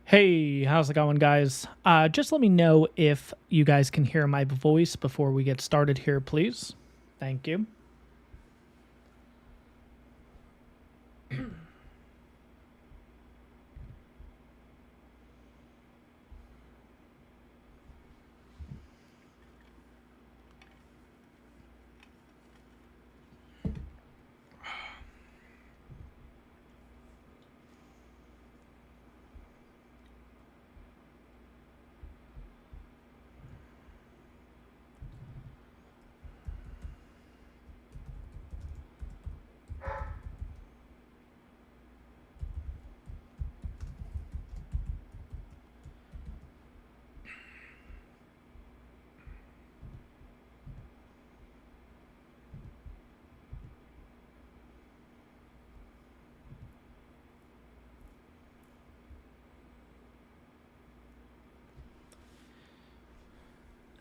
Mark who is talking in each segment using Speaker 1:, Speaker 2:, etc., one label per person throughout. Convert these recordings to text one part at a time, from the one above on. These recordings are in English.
Speaker 1: Hey, how's it going, guys? Just let me know if you guys can hear my voice before we get started here, please. Thank you.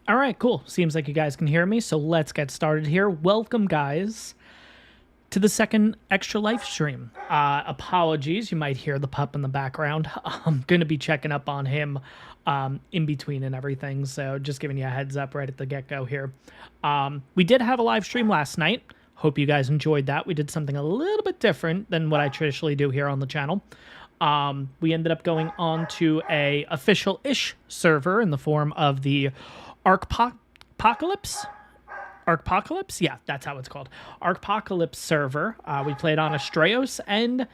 Speaker 1: All right, cool. Seems like you guys can hear me, so let's get started here. Welcome, guys, to the second extra life stream. Apologies, you might hear the pup in the background. I'm going to be checking up on him in between and everything, so just giving you a heads up right at the get-go here. We did have a live stream last night. Hope you guys enjoyed that. We did something a little bit different than what I traditionally do here on the channel. We ended up going on to a official-ish server in the form of the ARKaholics? Yeah, that's how it's called. ARKaholics server. We played on Astraeos, and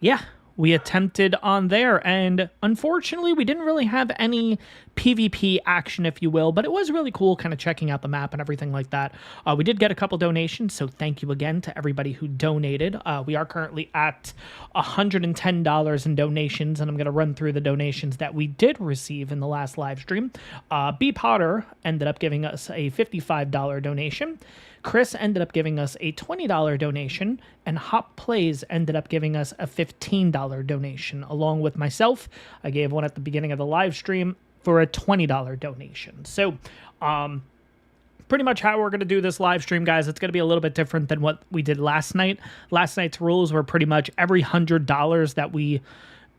Speaker 1: yeah, we attempted on there, and unfortunately, we didn't really have any PvP action, if you will, but it was really cool kind of checking out the map and everything like that. We did get a couple donations, so thank you again to everybody who donated. We are currently at $110 in donations, and I'm going to run through the donations that we did receive in the last live stream. B. Potter ended up giving us a $55 donation. Chris ended up giving us a $20 donation, and Hopp Plays ended up giving us a $15 donation. Along with myself, I gave one at the beginning of the live stream for a $20 donation. So, pretty much how we're going to do this live stream, guys, it's going to be a little bit different than what we did last night. Last night's rules were pretty much every $100 that we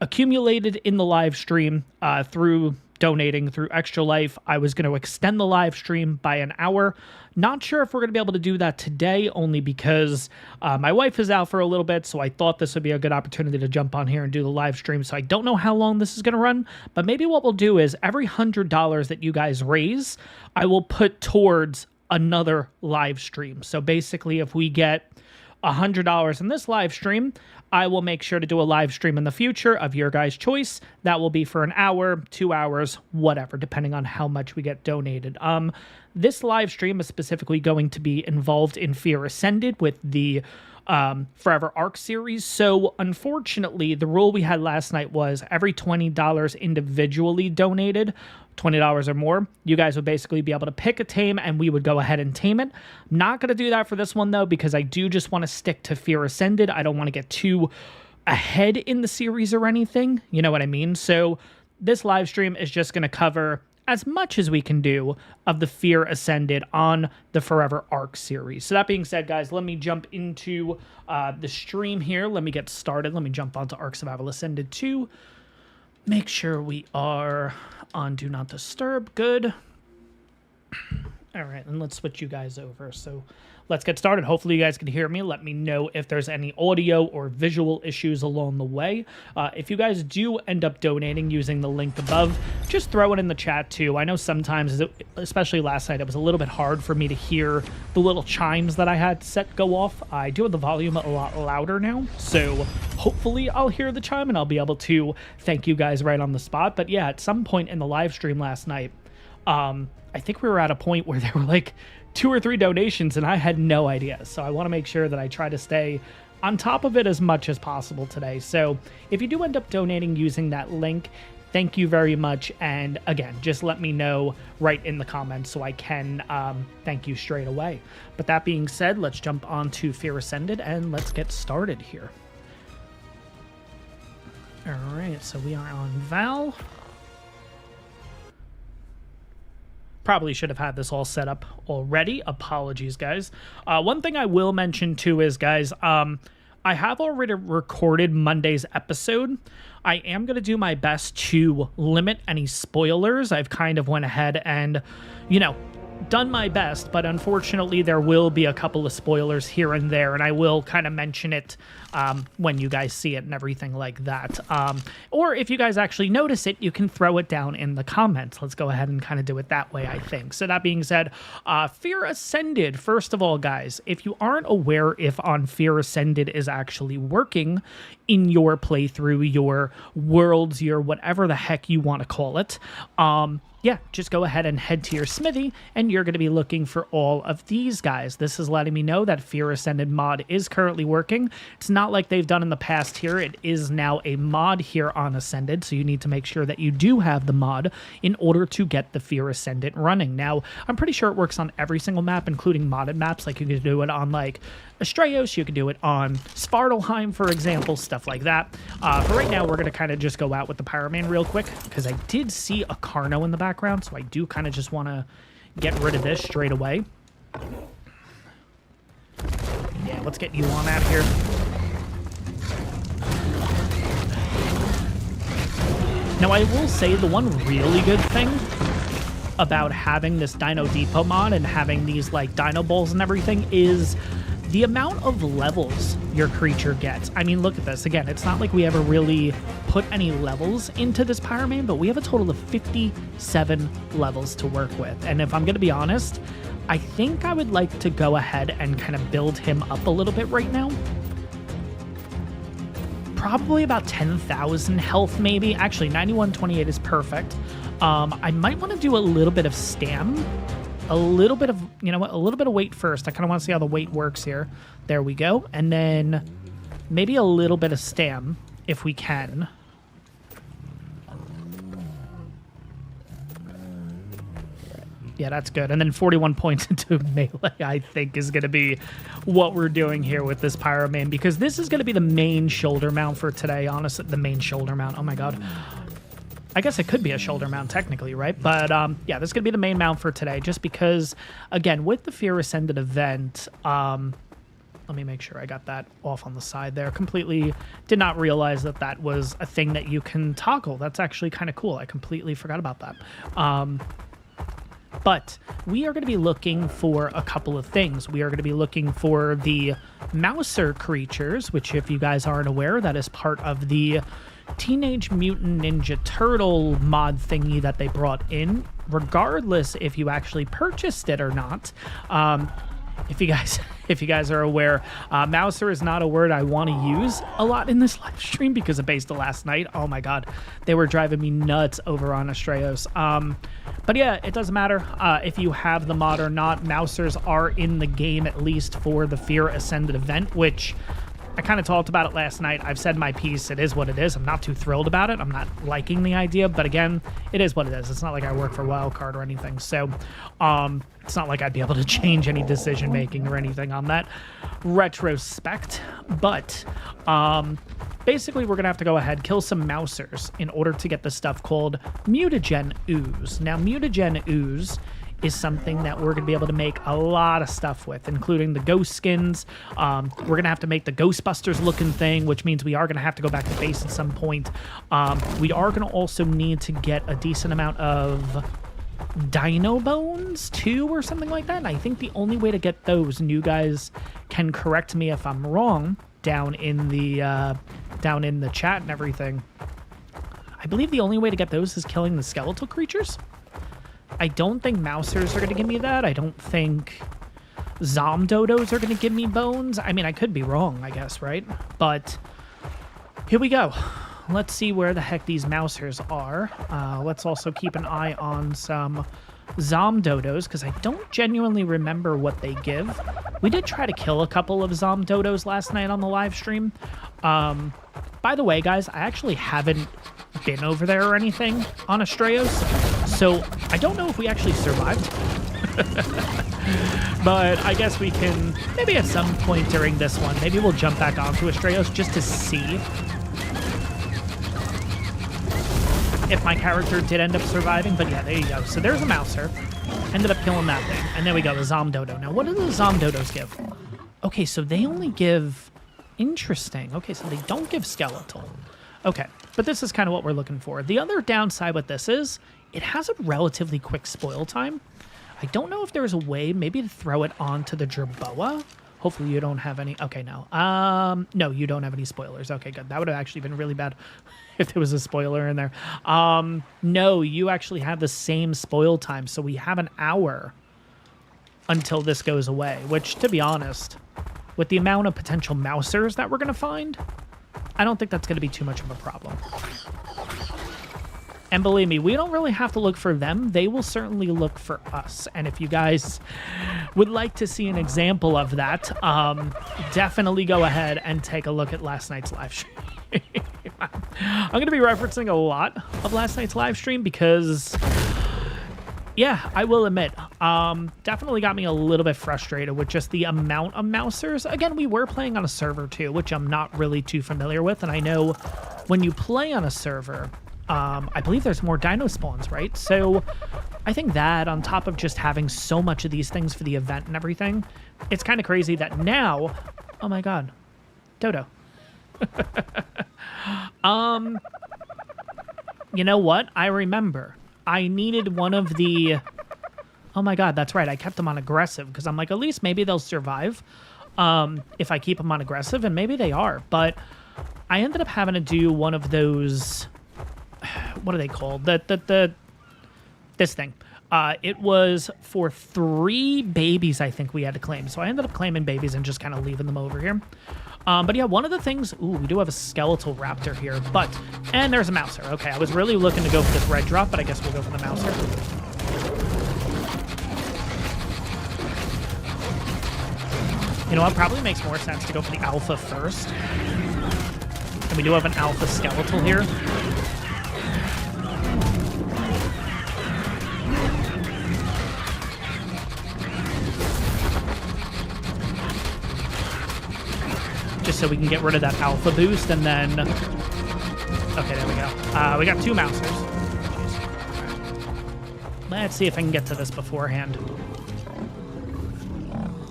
Speaker 1: accumulated in the live stream through donating through Extra Life, I was going to extend the live stream by an hour. Not sure if we're going to be able to do that today, only because my wife is out for a little bit, so I thought this would be a good opportunity to jump on here and do the live stream. So I don't know how long this is going to run, but maybe what we'll do is every $100 that you guys raise, I will put towards another live stream. So basically, if we get $100 in this live stream, I will make sure to do a live stream in the future of your guys' choice. That will be for an hour, 2 hours, whatever, depending on how much we get donated. This live stream is specifically going to be involved in Fear Ascended with the Forever Ark series. So unfortunately, the rule we had last night was every $20 individually donated, $20 or more, you guys would basically be able to pick a tame and we would go ahead and tame it. I'm not going to do that for this one, though, because I do just want to stick to Fear Ascended. I don't want to get too ahead in the series or anything. You know what I mean? So this live stream is just going to cover as much as we can do of the Fear Ascended on the Forever Ark series. So that being said, guys, let me jump into the stream here. Let me get started. Let me jump onto Ark Survival Ascended 2. Make sure we are on Do Not Disturb. Good. All right, and let's switch you guys over. So let's get started. Hopefully you guys can hear me. Let me know if there's any audio or visual issues along the way. If you guys do end up donating using the link above, just throw it in the chat too. I know sometimes, especially last night, it was a little bit hard for me to hear the little chimes that I had set go off. I do have the volume a lot louder now, so hopefully I'll hear the chime and I'll be able to thank you guys right on the spot. But yeah, at some point in the live stream last night, I think we were at a point where there were like 2 or 3 donations and I had no idea. So I want to make sure that I try to stay on top of it as much as possible today. So if you do end up donating using that link, thank you very much. And again, just let me know right in the comments so I can thank you straight away. But that being said, let's jump on to Fear Ascended and let's get started here. All right, so we are on Val. Probably should have had this all set up already. Apologies, guys. One thing I will mention too is, guys, I have already recorded Monday's episode. I am going to do my best to limit any spoilers. I've kind of went ahead and, you know, done my best, but unfortunately there will be a couple of spoilers here and there, and I will kind of mention it when you guys see it and everything like that. Or if you guys actually notice it, you can throw it down in the comments. Let's go ahead and kind of do it that way, I think. So that being said, Fear Ascended. First of all, guys, if you aren't aware if on Fear Ascended is actually working in your playthrough, your worlds, your whatever the heck you want to call it, yeah, just go ahead and head to your smithy, and you're going to be looking for all of these guys. This is letting me know that Fear Ascended mod is currently working. It's not like they've done in the past here. It is now a mod here on Ascended, so you need to make sure that you do have the mod in order to get the Fear Ascended running. Now, I'm pretty sure it works on every single map, including modded maps. Like, you can do it on, like, Astraeos, you can do it on Svartalheim, for example, stuff like that. For right now, we're going to kind of just go out with the Pyroman real quick, because I did see a Carno in the background, so I do kind of just want to get rid of this straight away. Yeah, let's get you on out here. Now, I will say the one really good thing about having this Dino Depot mod and having these, like, Dino Balls and everything is the amount of levels your creature gets. I mean, look at this. Again, it's not like we ever really put any levels into this Pyroman, but we have a total of 57 levels to work with. And if I'm going to be honest, I think I would like to go ahead and kind of build him up a little bit right now. Probably about 10,000 health, maybe. Actually, 9128 is perfect. I might want to do a little bit of stam. A little bit of, you know what, a little bit of weight first. I kind of want to see how the weight works here. There we go. And then maybe a little bit of stam, if we can. Yeah, that's good. And then 41 points into melee, I think, is going to be what we're doing here with this Pyroman, because this is going to be the main shoulder mount for today, honestly. The main shoulder mount. Oh, my God. I guess it could be a shoulder mount technically, right? But yeah, this is going to be the main mount for today, just because, again, with the Fear Ascended event, let me make sure I got that off on the side there. Completely did not realize that that was a thing that you can toggle. That's actually kind of cool. I completely forgot about that. But we are going to be looking for a couple of things. We are going to be looking for the Mouser creatures, which, if you guys aren't aware, that is part of the Teenage Mutant Ninja Turtle mod thingy that they brought in, regardless if you actually purchased it or not. If you guys are aware, Mouser is not a word I want to use a lot in this live stream because of Based last night. Oh my God, they were driving me nuts over on Astraeos. But yeah, it doesn't matter if you have the mod or not. Mousers are in the game, at least for the Fear Ascended event, which I kind of talked about it last night. I've said my piece. It is what it is. I'm not too thrilled about it. I'm not liking the idea, but again, it is what it is. It's not like I work for Wildcard or anything, so it's not like I'd be able to change any decision-making or anything on that retrospect. But basically, we're going to have to go ahead, kill some Mousers in order to get the stuff called Mutagen Ooze. Now, Mutagen Ooze is something that we're going to be able to make a lot of stuff with, including the ghost skins. We're going to have to make the Ghostbusters looking thing, which means we are going to have to go back to base at some point. We are going to also need to get a decent amount of Dino Bones too, or something like that. And I think the only way to get those, and you guys can correct me if I'm wrong down in the chat and everything, I believe the only way to get those is killing the skeletal creatures. I don't think Mousers are going to give me that. I don't think Zomdodos are going to give me bones. I mean, I could be wrong, I guess, right? But here we go. Let's see where the heck these Mousers are. Let's also keep an eye on some Zomdodos, because I don't genuinely remember what they give. We did try to kill a couple of Zomdodos last night on the live stream. By the way, guys, I actually haven't been over there or anything on Astraeos, so I don't know if we actually survived. But I guess we can, maybe at some point during this one, maybe we'll jump back onto Astraeos just to see if my character did end up surviving. But yeah, there you go. So there's a Mouser. Ended up killing that thing. And there we go, the Zomdodo. Now, what do the Zomdodos give? Okay, so they only give Interesting. Okay, so they don't give skeletal. Okay, but this is kind of what we're looking for. The other downside with this is it has a relatively quick spoil time. I don't know if there's a way maybe to throw it onto the jerboa. Hopefully you don't have any. Okay, no. No, you don't have any spoilers. Okay, good. That would have actually been really bad if there was a spoiler in there. No, you actually have the same spoil time, so we have an hour until this goes away, which, to be honest, with the amount of potential mousers that we're going to find, I don't think that's going to be too much of a problem. And believe me, we don't really have to look for them. They will certainly look for us. And if you guys would like to see an example of that, definitely go ahead and take a look at last night's live stream. I'm going to be referencing a lot of last night's live stream because, yeah, I will admit, definitely got me a little bit frustrated with just the amount of mousers. Again, we were playing on a server too, which I'm not really too familiar with. And I know when you play on a server, I believe there's more dino spawns, right? So I think that on top of just having so much of these things for the event and everything, it's kind of crazy that now, oh my God, Dodo. You know what? I remember I needed one of the, oh my God, that's right. I kept them on aggressive because I'm like, at least maybe they'll survive if I keep them on aggressive, and maybe they are. But I ended up having to do one of those, what are they called? This thing. It was for 3 babies, I think we had to claim. So I ended up claiming babies and just kind of leaving them over here. But yeah, one of the things... Ooh, we do have a skeletal raptor here, but... And there's a mouser. Okay, I was really looking to go for this red drop, but I guess we'll go for the mouser. You know what? Probably makes more sense to go for the alpha first. And we do have an alpha skeletal here. Just so we can get rid of that alpha boost, and then... Okay, there we go. We got 2 mousers. Right. Let's see if I can get to this beforehand.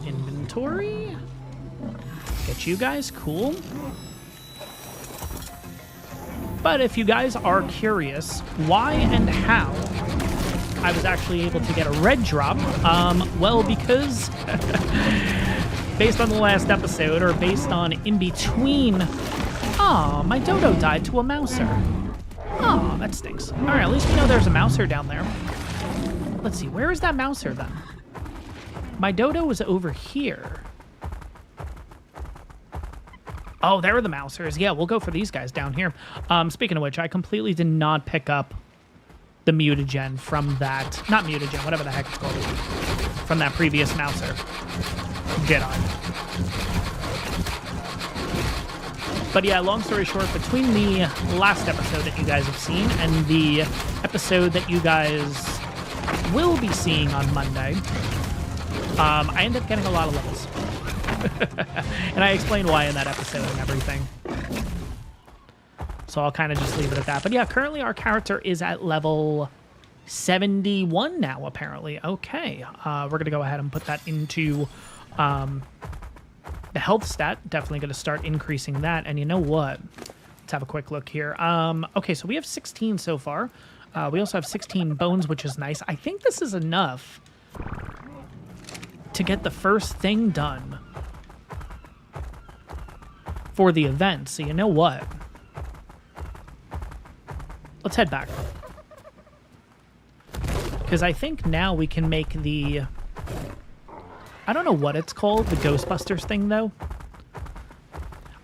Speaker 1: Inventory. Get you guys. Cool. But if you guys are curious why and how I was actually able to get a red drop, well, because... based on the last episode, or based on in between... Aw, my dodo died to a mouser. Aw, that stinks. Alright, at least we know there's a mouser down there. Let's see, where is that mouser then? My dodo was over here. Oh, there are the mousers. Yeah, we'll go for these guys down here. Speaking of which, I completely did not pick up the mutagen from that... Not mutagen, whatever the heck it's called. From that previous mouser. Did I? But yeah, long story short, between the last episode that you guys have seen and the episode that you guys will be seeing on Monday, I ended up getting a lot of levels. And I explained why in that episode and everything. So I'll kind of just leave it at that. But yeah, currently our character is at level 71 now, apparently. Okay, we're going to go ahead and put that into... the health stat, definitely going to start increasing that. And you know what? Let's have a quick look here. Okay, so we have 16 so far. We also have 16 bones, which is nice. I think this is enough to get the first thing done for the event. So you know what? Let's head back. Because I think now we can make the... I don't know what it's called, the Ghostbusters thing, though.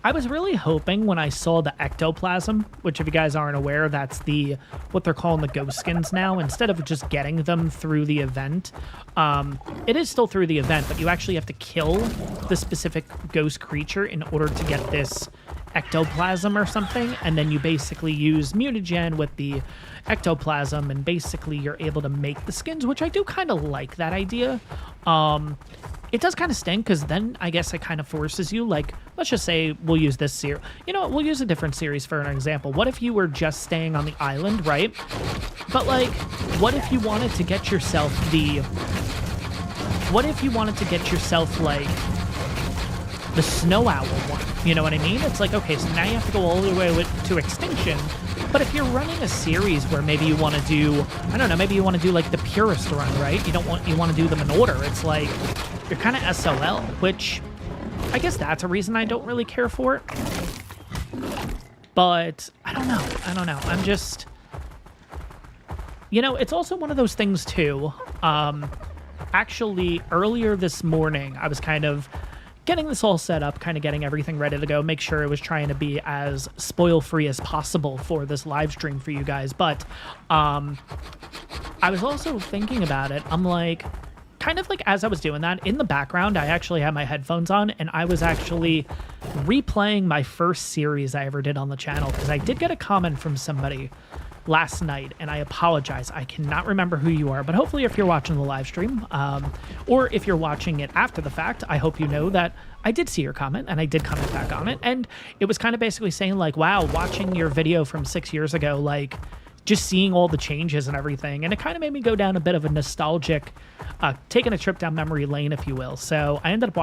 Speaker 1: I was really hoping when I saw the ectoplasm, which if you guys aren't aware, that's what they're calling the ghost skins now. Instead of just getting them through the event, it is still through the event, but you actually have to kill the specific ghost creature in order to get this ectoplasm or something, and then you basically use mutagen with the ectoplasm, and basically you're able to make the skins, which I do kind of like that idea. It does kind of stink, because then I guess it kind of forces you, like, let's just say we'll use this series. You know what, we'll use a different series for an example. What if you were just staying on the island, right? But, like, what if you wanted to get yourself like, the snow owl one? You know what I mean? It's like, okay, so now you have to go all the way to extinction. But if you're running a series where maybe you want to do, I don't know, maybe you want to do like the purist run, right? You want to do them in order. It's like you're kind of SOL, which I guess that's a reason I don't really care for it. But I don't know. I'm just, you know, it's also one of those things too. Actually, earlier this morning, I was kind of getting this all set up, kind of getting everything ready to go, make sure it was trying to be as spoil-free as possible for this live stream for you guys. But I was also thinking about it. I'm like, kind of like as I was doing that, in the background, I actually had my headphones on, and I was actually replaying my first series I ever did on the channel, because I did get a comment from somebody last night, and I apologize. I cannot remember who you are, but hopefully if you're watching the live stream, or if you're watching it after the fact, I hope you know that I did see your comment, and I did comment back on it, and it was kind of basically saying like, wow, watching your video from 6 years ago, like, just seeing all the changes and everything, and it kind of made me go down a bit of a nostalgic, taking a trip down memory lane, if you will. So I ended up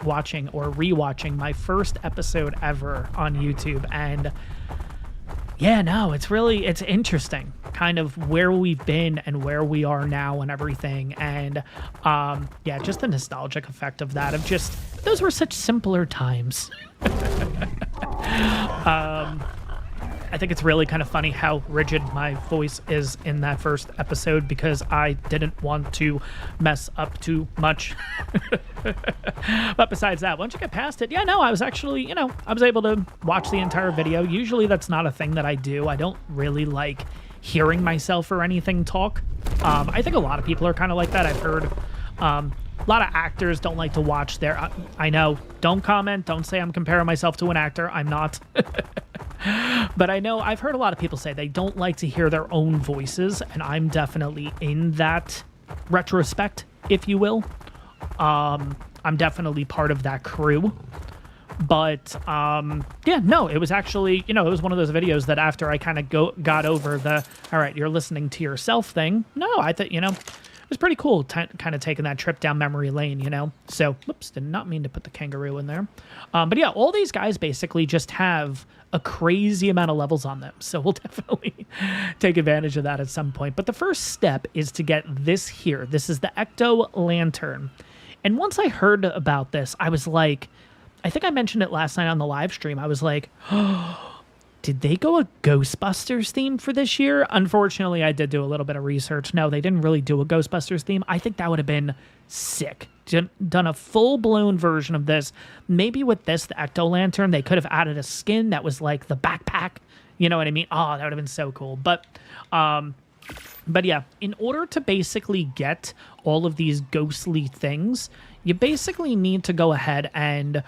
Speaker 1: watching or rewatching my first episode ever on YouTube, and yeah, no, it's interesting kind of where we've been and where we are now and everything. And yeah, just the nostalgic effect of that, of just, those were such simpler times. I think it's really kind of funny how rigid my voice is in that first episode, because I didn't want to mess up too much. But besides that, once you get past it, yeah, no, I was actually, you know, I was able to watch the entire video. Usually that's not a thing that I do. I don't really like hearing myself or anything talk. I think a lot of people are kind of like that. I've heard a lot of actors don't like to watch their, I know, don't comment, don't say I'm comparing myself to an actor. I'm not. But I know I've heard a lot of people say they don't like to hear their own voices, and I'm definitely in that retrospect, if you will. I'm definitely part of that crew. But yeah, no, it was actually, you know, it was one of those videos that after I kind of got over the, all right, you're listening to yourself thing. No, I thought, you know, it was pretty cool kind of taking that trip down memory lane, you know. So, whoops, did not mean to put the kangaroo in there. But yeah, all these guys basically just have a crazy amount of levels on them. So we'll definitely take advantage of that at some point. But the first step is to get this here. This is the Ecto Lantern. And once I heard about this, I was like, I think I mentioned it last night on the live stream. I was like, oh, did they go a Ghostbusters theme for this year? Unfortunately, I did do a little bit of research. No, they didn't really do a Ghostbusters theme. I think that would have been sick. Done a full-blown version of this. Maybe with this, the Ecto Lantern, they could have added a skin that was like the backpack. You know what I mean? Oh, that would have been so cool. But yeah, in order to basically get all of these ghostly things, you basically need to go ahead and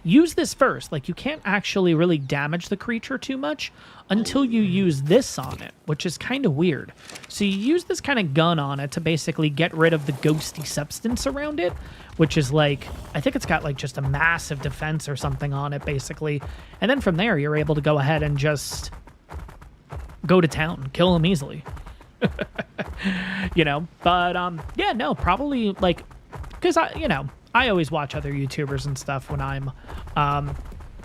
Speaker 1: use this first. Like, you can't actually really damage the creature too much until you use this on it, which is kind of weird. So you use this kind of gun on it to basically get rid of the ghosty substance around it, which is like, I think it's got like just a massive defense or something on it, basically. And then from there, you're able to go ahead and just go to town, kill them easily. You know, but yeah, no, probably like, because I always watch other YouTubers and stuff when I'm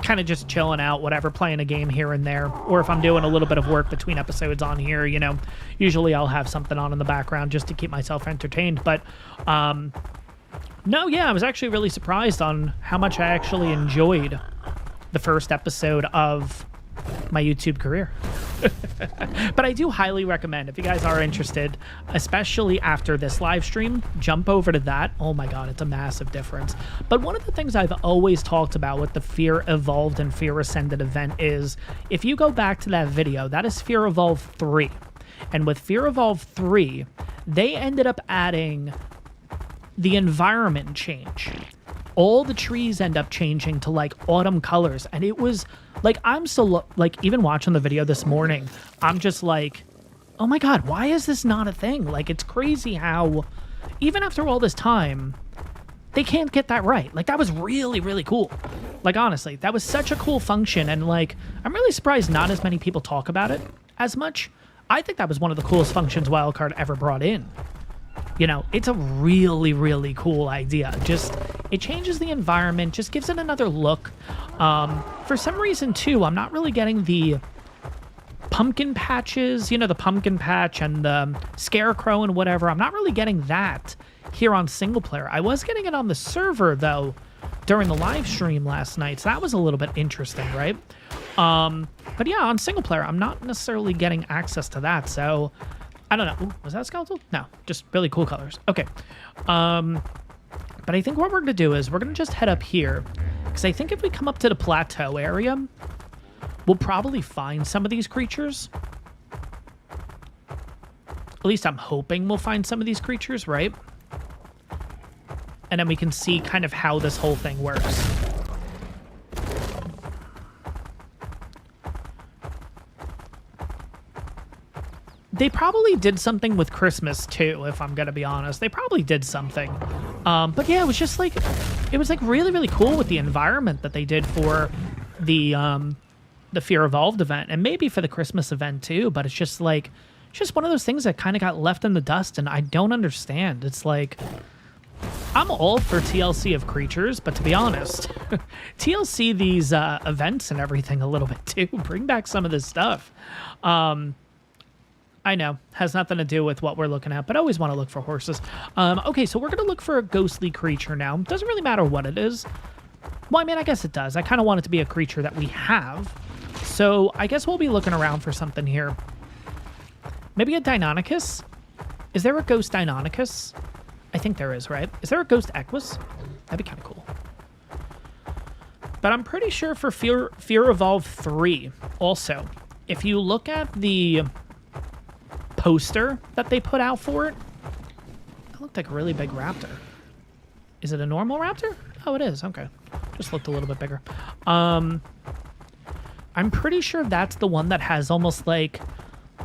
Speaker 1: kind of just chilling out, whatever, playing a game here and there, or if I'm doing a little bit of work between episodes on here, you know, usually I'll have something on in the background just to keep myself entertained. But no, yeah, I was actually really surprised on how much I actually enjoyed the first episode of my YouTube career. But I do highly recommend, if you guys are interested, especially after this live stream, jump over to that. Oh my god, it's a massive difference. But one of the things I've always talked about with the Fear Evolved and Fear Ascended event is, if you go back to that video, that is Fear Evolved 3. And with Fear Evolved 3, they ended up adding the environment change. All the trees end up changing to like autumn colors, and it was like, I'm so like, even watching the video this morning, I'm just like, oh my god, why is this not a thing? Like, it's crazy how even after all this time they can't get that right. Like, that was really, really cool. Like, honestly, that was such a cool function, and like, I'm really surprised not as many people talk about it as much. I think that was one of the coolest functions Wildcard ever brought in. You know, it's a really, really cool idea. Just It changes the environment, just gives it another look. For some reason, too, I'm not really getting the pumpkin patches, you know, the pumpkin patch and the scarecrow and whatever. I'm not really getting that here on single player. I was getting it on the server, though, during the live stream last night, so that was a little bit interesting, right? But yeah, on single player, I'm not necessarily getting access to that, so I don't know. Ooh, was that skeletal? No, just really cool colors. Okay. But I think what we're going to do is we're going to just head up here, because I think if we come up to the plateau area, we'll probably find some of these creatures. At least I'm hoping we'll find some of these creatures, right? And then we can see kind of how this whole thing works. They probably did something with Christmas, too, if I'm going to be honest. They probably did something. But yeah, it was just like, it was like really, really cool with the environment that they did for the Fear Evolved event, and maybe for the Christmas event, too. But it's just like, it's just one of those things that kind of got left in the dust, and I don't understand. It's like, I'm all for TLC of creatures, but to be honest, TLC these events and everything a little bit, too. Bring back some of this stuff. I know, has nothing to do with what we're looking at, but I always want to look for horses. Okay, so we're going to look for a ghostly creature now. Doesn't really matter what it is. Well, I mean, I guess it does. I kind of want it to be a creature that we have. So I guess we'll be looking around for something here. Maybe a Deinonychus? Is there a ghost Deinonychus? I think there is, right? Is there a ghost Equus? That'd be kind of cool. But I'm pretty sure for Fear Evolved 3, also, if you look at the poster that they put out for it, it looked like a really big raptor. Is it a normal raptor? Oh, it is. Okay. Just looked a little bit bigger. I'm pretty sure that's the one that has almost like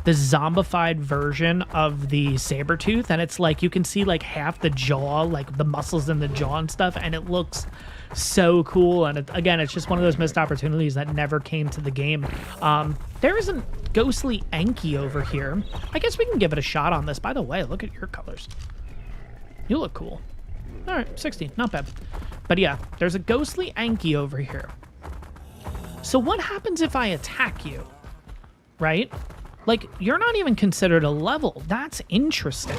Speaker 1: the zombified version of the Sabertooth, and it's like you can see like half the jaw, like the muscles in the jaw and stuff, and it looks so cool. And again, it's just one of those missed opportunities that never came to the game. There is a ghostly Anki over here. I guess we can give it a shot on this. By the way, look at your colors. You look cool. All right, 60, not bad. But yeah, there's a ghostly Anki over here. So what happens if I attack you, right? Like, you're not even considered a level. That's interesting.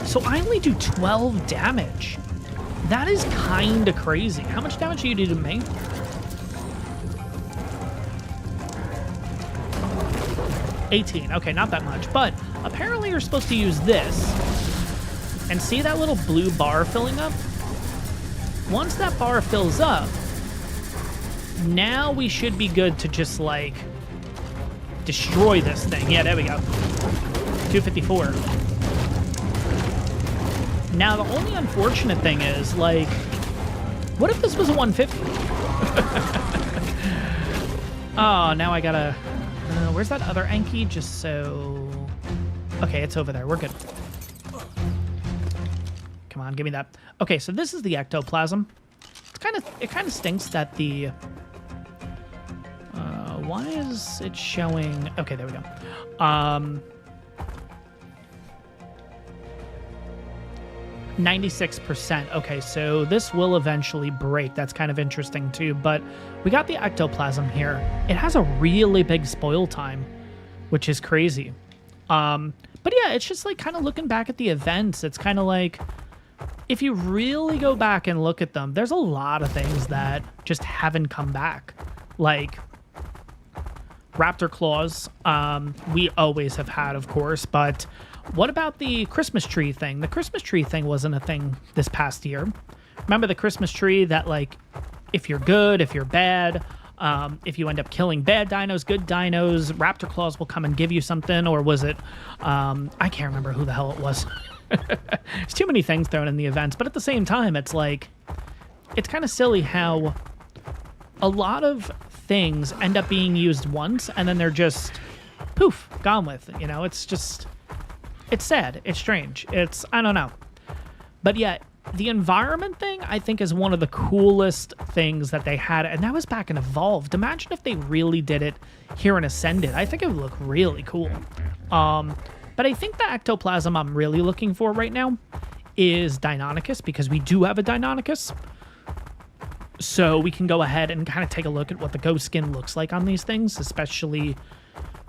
Speaker 1: So I only do 12 damage. That is kind of crazy. How much damage do you do to me? $18. Okay, not that much. But apparently you're supposed to use this. And see that little blue bar filling up? Once that bar fills up, now we should be good to just, like, destroy this thing. Yeah, there we go. 254. Now, the only unfortunate thing is, like, what if this was a 150? Oh, now I gotta... where's that other Anki? Just so... Okay, it's over there. We're good. Come on, give me that. Okay, so this is the ectoplasm. It kind of stinks that the... why is it showing... Okay, there we go. 96%. Okay, so this will eventually break. That's kind of interesting too, but we got the ectoplasm here. It has a really big spoil time, which is crazy. But yeah, it's just like kind of looking back at the events. It's kind of like, if you really go back and look at them, there's a lot of things that just haven't come back. Like raptor claws, we always have had, of course, but what about the Christmas tree thing? The Christmas tree thing wasn't a thing this past year. Remember the Christmas tree that, like, if you're good, if you're bad, if you end up killing bad dinos, good dinos, raptor claws will come and give you something, or was it, I can't remember who the hell it was. There's too many things thrown in the events, but at the same time, it's like, it's kind of silly how a lot of things end up being used once and then they're just poof, gone with, you know. It's just, it's sad, it's strange, it's, I don't know. But yeah, the environment thing I think is one of the coolest things that they had, and that was back in Evolved. Imagine if they really did it here in Ascended. I think it would look really cool. But I think the ectoplasm I'm really looking for right now is Deinonychus, because we do have a Deinonychus. So we can go ahead and kind of take a look at what the ghost skin looks like on these things, especially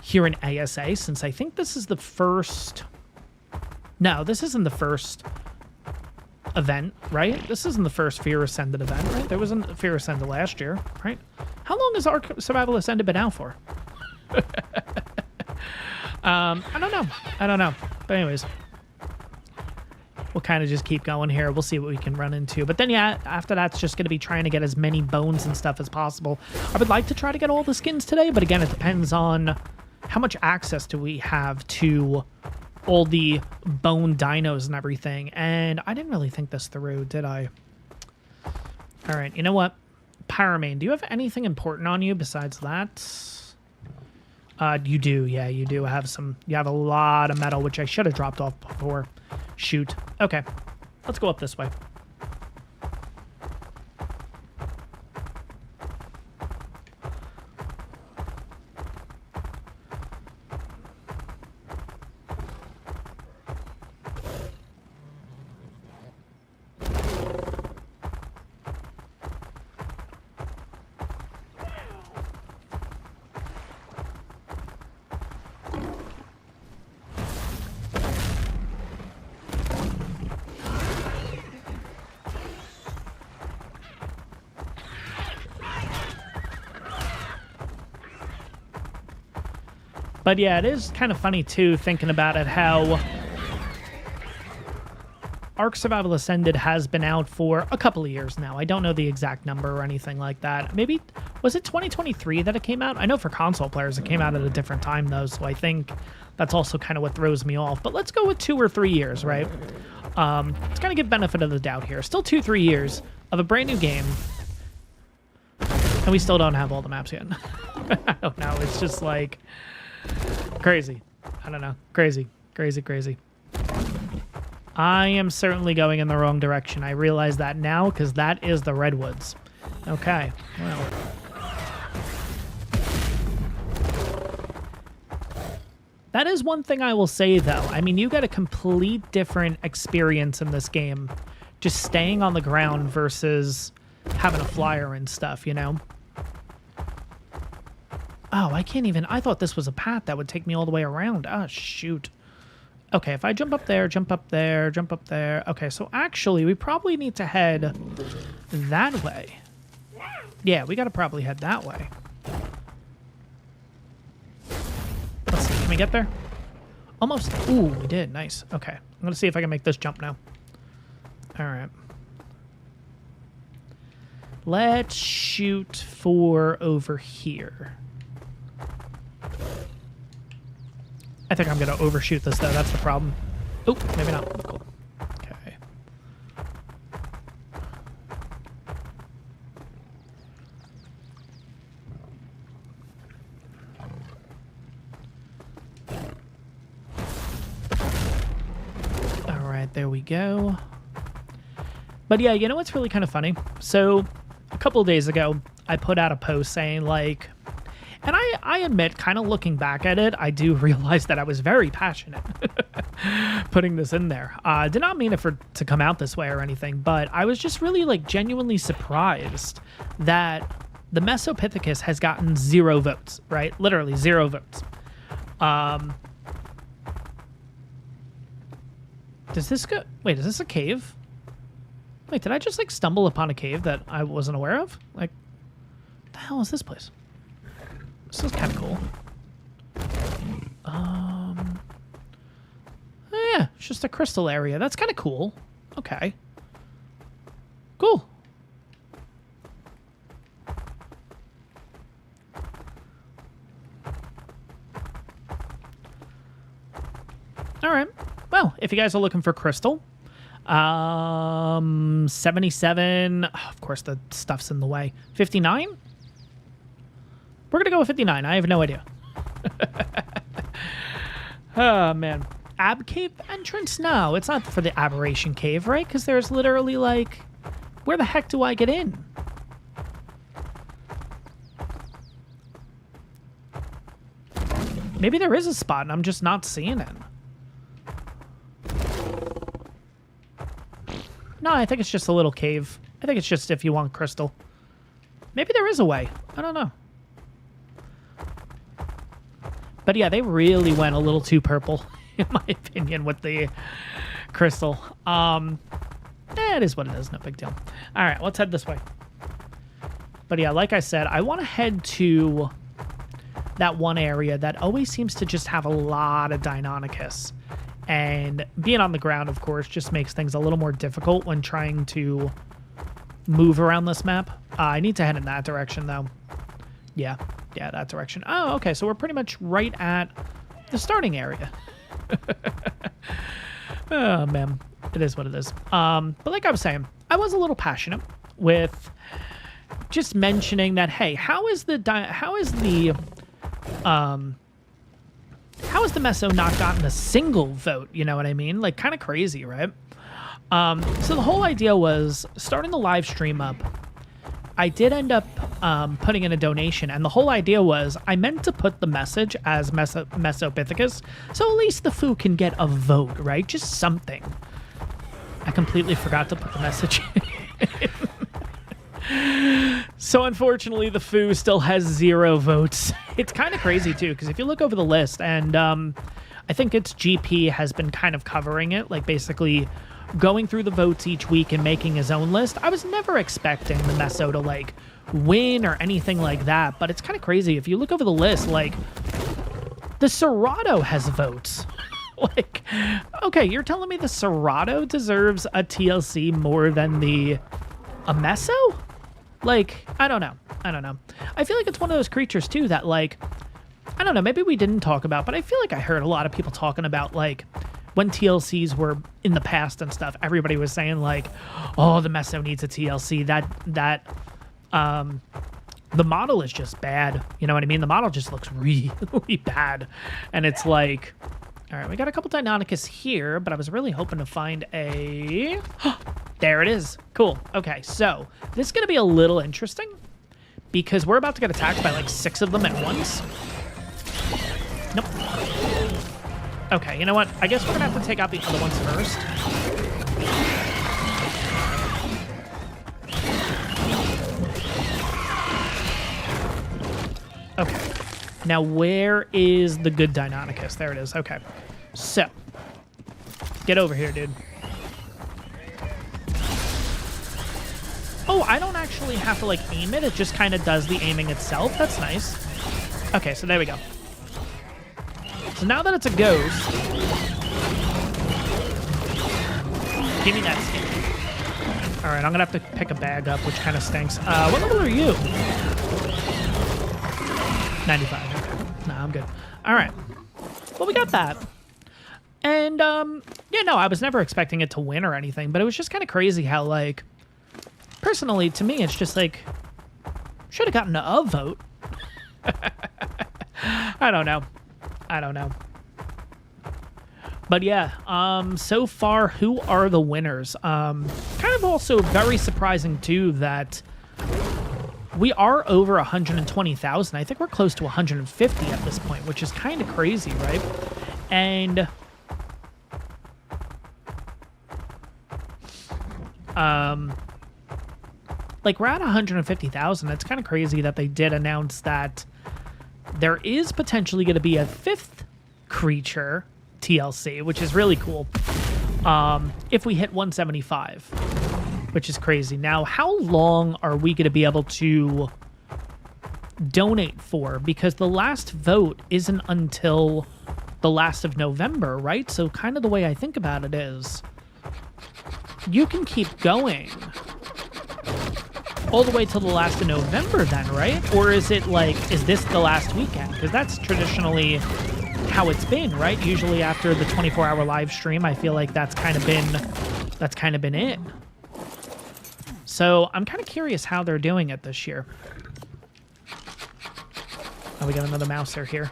Speaker 1: here in ASA, since I think this is the first... No, this isn't the first event, right? This isn't the first Fear Ascended event, right? There wasn't Fear Ascended last year, right? How long has Ark Survival Ascended been out for? I don't know. But anyways, we'll kind of just keep going here. We'll see what we can run into. But then, yeah, after that's just going to be trying to get as many bones and stuff as possible. I would like to try to get all the skins today, but again, it depends on how much access do we have to all the bone dinos and everything. And I didn't really think this through, did I? All right, you know what? Pyramane, do you have anything important on you besides that? You do, yeah, you do have some. You have a lot of metal, which I should have dropped off before. Shoot. Okay, let's go up this way. But yeah, it is kind of funny, too, thinking about it, how Ark Survival Ascended has been out for a couple of years now. I don't know the exact number or anything like that. Maybe, was it 2023 that it came out? I know for console players it came out at a different time, though, so I think that's also kind of what throws me off. But let's go with 2 or 3 years, right? Let's kind of give benefit of the doubt here. Still 2-3 years of a brand new game, and we still don't have all the maps yet. I don't know. It's just like... crazy. I don't know. Crazy. I am certainly going in the wrong direction. I realize that now because that is the Redwoods. Okay. Well. That is one thing I will say, though. I mean, you get a complete different experience in this game just staying on the ground versus having a flyer and stuff, you know? Oh, I can't even... I thought this was a path that would take me all the way around. Oh, shoot. Okay, if I jump up there, jump up there, jump up there... Okay, so actually, we probably need to head that way. Yeah, we gotta probably head that way. Let's see, can we get there? Almost. Ooh, we did. Nice. Okay, I'm gonna see if I can make this jump now. All right. Let's shoot for over here. I think I'm going to overshoot this, though. That's the problem. Oh, maybe not. Cool. Okay. All right, there we go. But yeah, you know what's really kind of funny? So a couple of days ago, I put out a post saying, like... And I admit, kind of looking back at it, I do realize that I was very passionate putting this in there. Did not mean it to come out this way or anything, but I was just really, like, genuinely surprised that the Mesopithecus has gotten 0 votes, right? Literally 0 votes. Does this go... Wait, is this a cave? Wait, did I just, like, stumble upon a cave that I wasn't aware of? Like, what the hell is this place? This is kind of cool. Oh yeah, it's just a crystal area. That's kind of cool. Okay. Cool. All right. Well, if you guys are looking for crystal, 77. Oh, of course, the stuff's in the way. 59. We're going to go with 59. I have no idea. Oh, man. Ab Cave entrance? No, it's not for the Aberration Cave, right? Because there's literally, like... Where the heck do I get in? Maybe there is a spot and I'm just not seeing it. No, I think it's just a little cave. I think it's just if you want crystal. Maybe there is a way. I don't know. But yeah, they really went a little too purple, in my opinion, with the crystal. It is what it is. No big deal. All right, let's head this way. But yeah, like I said, I want to head to that one area that always seems to just have a lot of Deinonychus. And being on the ground, of course, just makes things a little more difficult when trying to move around this map. I need to head in that direction, though. Yeah, that direction. Oh, okay, so we're pretty much right at the starting area. Oh, man. It is what it is. But like I was saying, I was a little passionate with just mentioning that, hey, how is the Meso not gotten a single vote? You know what I mean? Like, kind of crazy, right? So the whole idea was starting the live stream up. I did end up putting in a donation, and the whole idea was I meant to put the message as Mesopithecus, so at least the Foo can get a vote, right? Just something. I completely forgot to put the message in. So unfortunately, the Foo still has 0 votes. It's kind of crazy, too, because if you look over the list, and I think its GP has been kind of covering it, like basically going through the votes each week and making his own list. I was never expecting the Meso to, like, win or anything like that, but it's kind of crazy. If you look over the list, like, the Serato has votes. Like, okay, you're telling me the Serato deserves a TLC more than a Meso? Like, I don't know. I feel like it's one of those creatures, too, that, like, I don't know, maybe we didn't talk about, but I feel like I heard a lot of people talking about, like, when TLCs were in the past and stuff, everybody was saying, like, oh, the Meso needs a TLC. The model is just bad. You know what I mean? The model just looks really, really bad. And it's like, all right, we got a couple Deinonychus here, but I was really hoping to find a... There it is. Cool. Okay, so this is going to be a little interesting because we're about to get attacked by like 6 of them at once. Nope. Okay, you know what? I guess we're going to have to take out the other ones first. Okay. Now, where is the good Deinonychus? There it is. Okay. So, get over here, dude. Oh, I don't actually have to, like, aim it. It just kind of does the aiming itself. That's nice. Okay, so there we go. So now that it's a ghost, give me that skin. All right, I'm going to have to pick a bag up, which kind of stinks. What level are you? 95. Okay. Nah, I'm good. All right. Well, we got that. And, yeah, no, I was never expecting it to win or anything, but it was just kind of crazy how, like, personally, to me, it's just like, should have gotten a vote. I don't know. But yeah, so far, who are the winners? Kind of also very surprising, too, that we are over 120,000. I think we're close to 150 at this point, which is kind of crazy, right? And like, we're at 150,000. It's kind of crazy that they did announce that there is potentially going to be a 5th creature TLC, which is really cool, if we hit 175, which is crazy. Now, how long are we going to be able to donate for? Because the last vote isn't until the last of November, right? So kind of the way I think about it is you can keep going all the way till the last of November then, right? Or is it like, is this the last weekend? Because that's traditionally how it's been, right? Usually after the 24-hour live stream, I feel like that's kind of been it. So I'm kind of curious how they're doing it this year. Oh, we got another mouser here.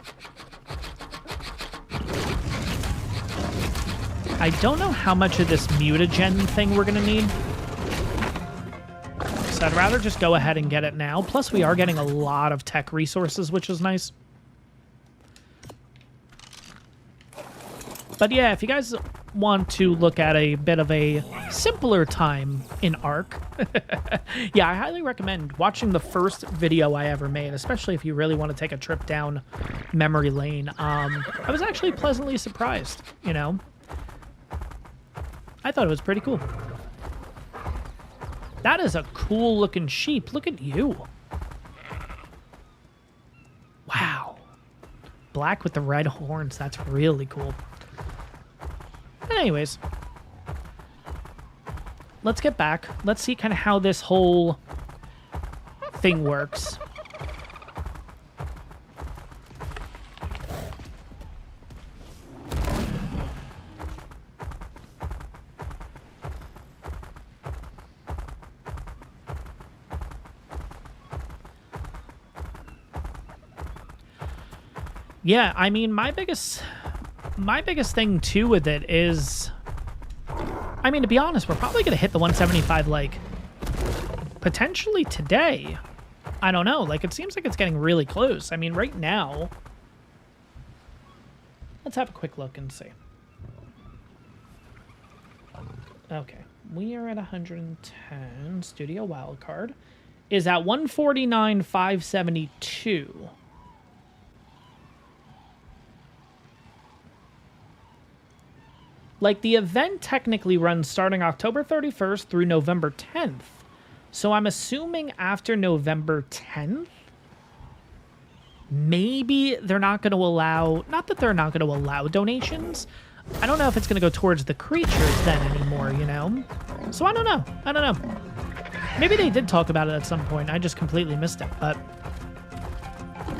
Speaker 1: I don't know how much of this mutagen thing we're going to need. So I'd rather just go ahead and get it now. Plus, we are getting a lot of tech resources, which is nice. But yeah, if you guys want to look at a bit of a simpler time in Ark, yeah, I highly recommend watching the first video I ever made, especially if you really want to take a trip down memory lane. I was actually pleasantly surprised, you know? I thought it was pretty cool. That is a cool looking sheep. Look at you. Wow. Black with the red horns. That's really cool. Anyways, let's get back. Let's see kind of how this whole thing works. Yeah, I mean, my biggest thing too with it is, I mean, to be honest, we're probably going to hit the 175, like, potentially today. I don't know. Like, it seems like it's getting really close. I mean, right now, let's have a quick look and see. Okay, we are at 110. Studio wildcard is at 149,572. Like, the event technically runs starting October 31st through November 10th. So I'm assuming after November 10th, maybe they're not going to allow... Not that they're not going to allow donations. I don't know if it's going to go towards the creatures then anymore, you know? So I don't know. I don't know. Maybe they did talk about it at some point. I just completely missed it, but...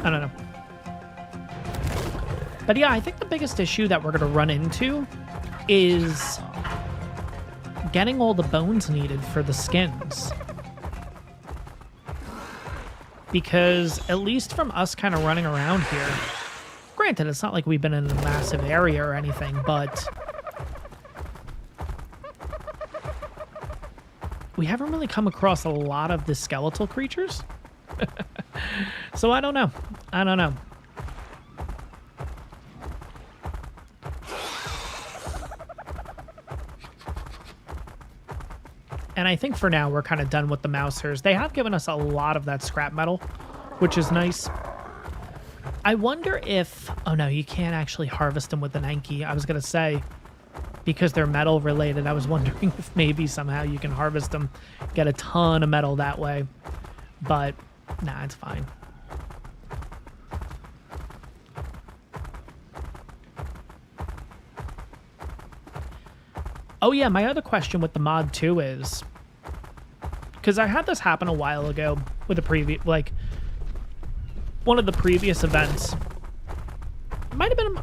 Speaker 1: I don't know. But yeah, I think the biggest issue that we're going to run into is getting all the bones needed for the skins. Because at least from us kind of running around here, granted, it's not like we've been in a massive area or anything, but we haven't really come across a lot of the skeletal creatures. So I don't know. I don't know. And I think for now, we're kind of done with the mousers. They have given us a lot of that scrap metal, which is nice. I wonder if... Oh, no, you can't actually harvest them with an Anki. I was going to say, because they're metal related, I was wondering if maybe somehow you can harvest them, get a ton of metal that way. But, nah, it's fine. Oh yeah, my other question with the mod too is, because I had this happen a while ago with a previous, like, one of the previous events. It might have been,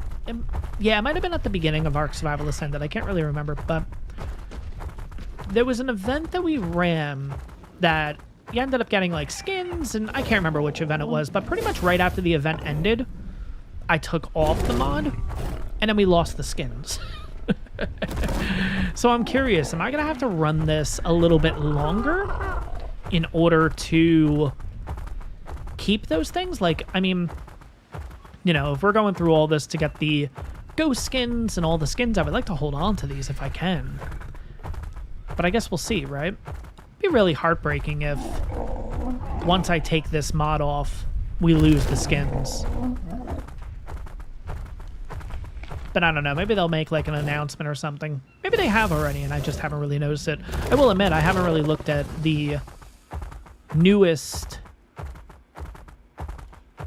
Speaker 1: yeah, it might have been at the beginning of Ark Survival Ascended. I can't really remember, but there was an event that we ran that you ended up getting like skins, and I can't remember which event it was, but pretty much right after the event ended, I took off the mod, and then we lost the skins. So I'm curious, am I going to have to run this a little bit longer in order to keep those things? Like, I mean, you know, if we're going through all this to get the ghost skins and all the skins, I would like to hold on to these if I can. But I guess we'll see, right? It'd be really heartbreaking if once I take this mod off, we lose the skins. But I don't know, maybe they'll make like an announcement or something. Maybe they have already and I just haven't really noticed it. I will admit, I haven't really looked at the newest,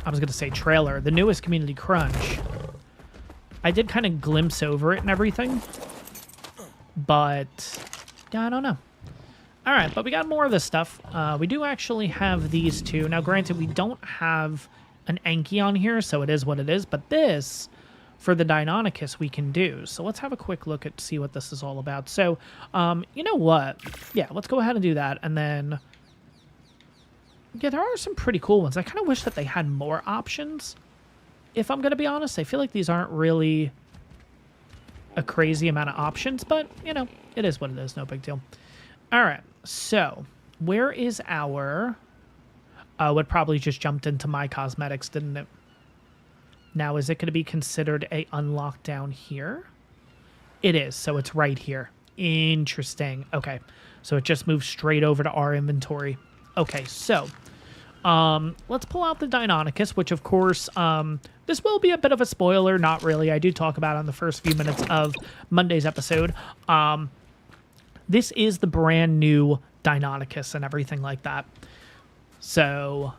Speaker 1: I was going to say trailer, the newest Community Crunch. I did kind of glimpse over it and everything, but yeah, I don't know. All right, but we got more of this stuff. We do actually have these two. Now, granted, we don't have an Anki on here, so it is what it is, but this... for the Deinonychus we can do. So let's have a quick look at see what this is all about. So, you know what? Yeah, let's go ahead and do that. And then, yeah, there are some pretty cool ones. I kind of wish that they had more options. If I'm going to be honest, I feel like these aren't really a crazy amount of options, but, you know, it is what it is. No big deal. All right, so where is our... it probably just jumped into my cosmetics, didn't it? Now, is it going to be considered a unlock down here? It is, so it's right here. Interesting. Okay, so it just moves straight over to our inventory. Okay, so let's pull out the Deinonychus, which of course, this will be a bit of a spoiler. Not really. I do talk about it in the first few minutes of Monday's episode. This is the brand new Deinonychus and everything like that. So,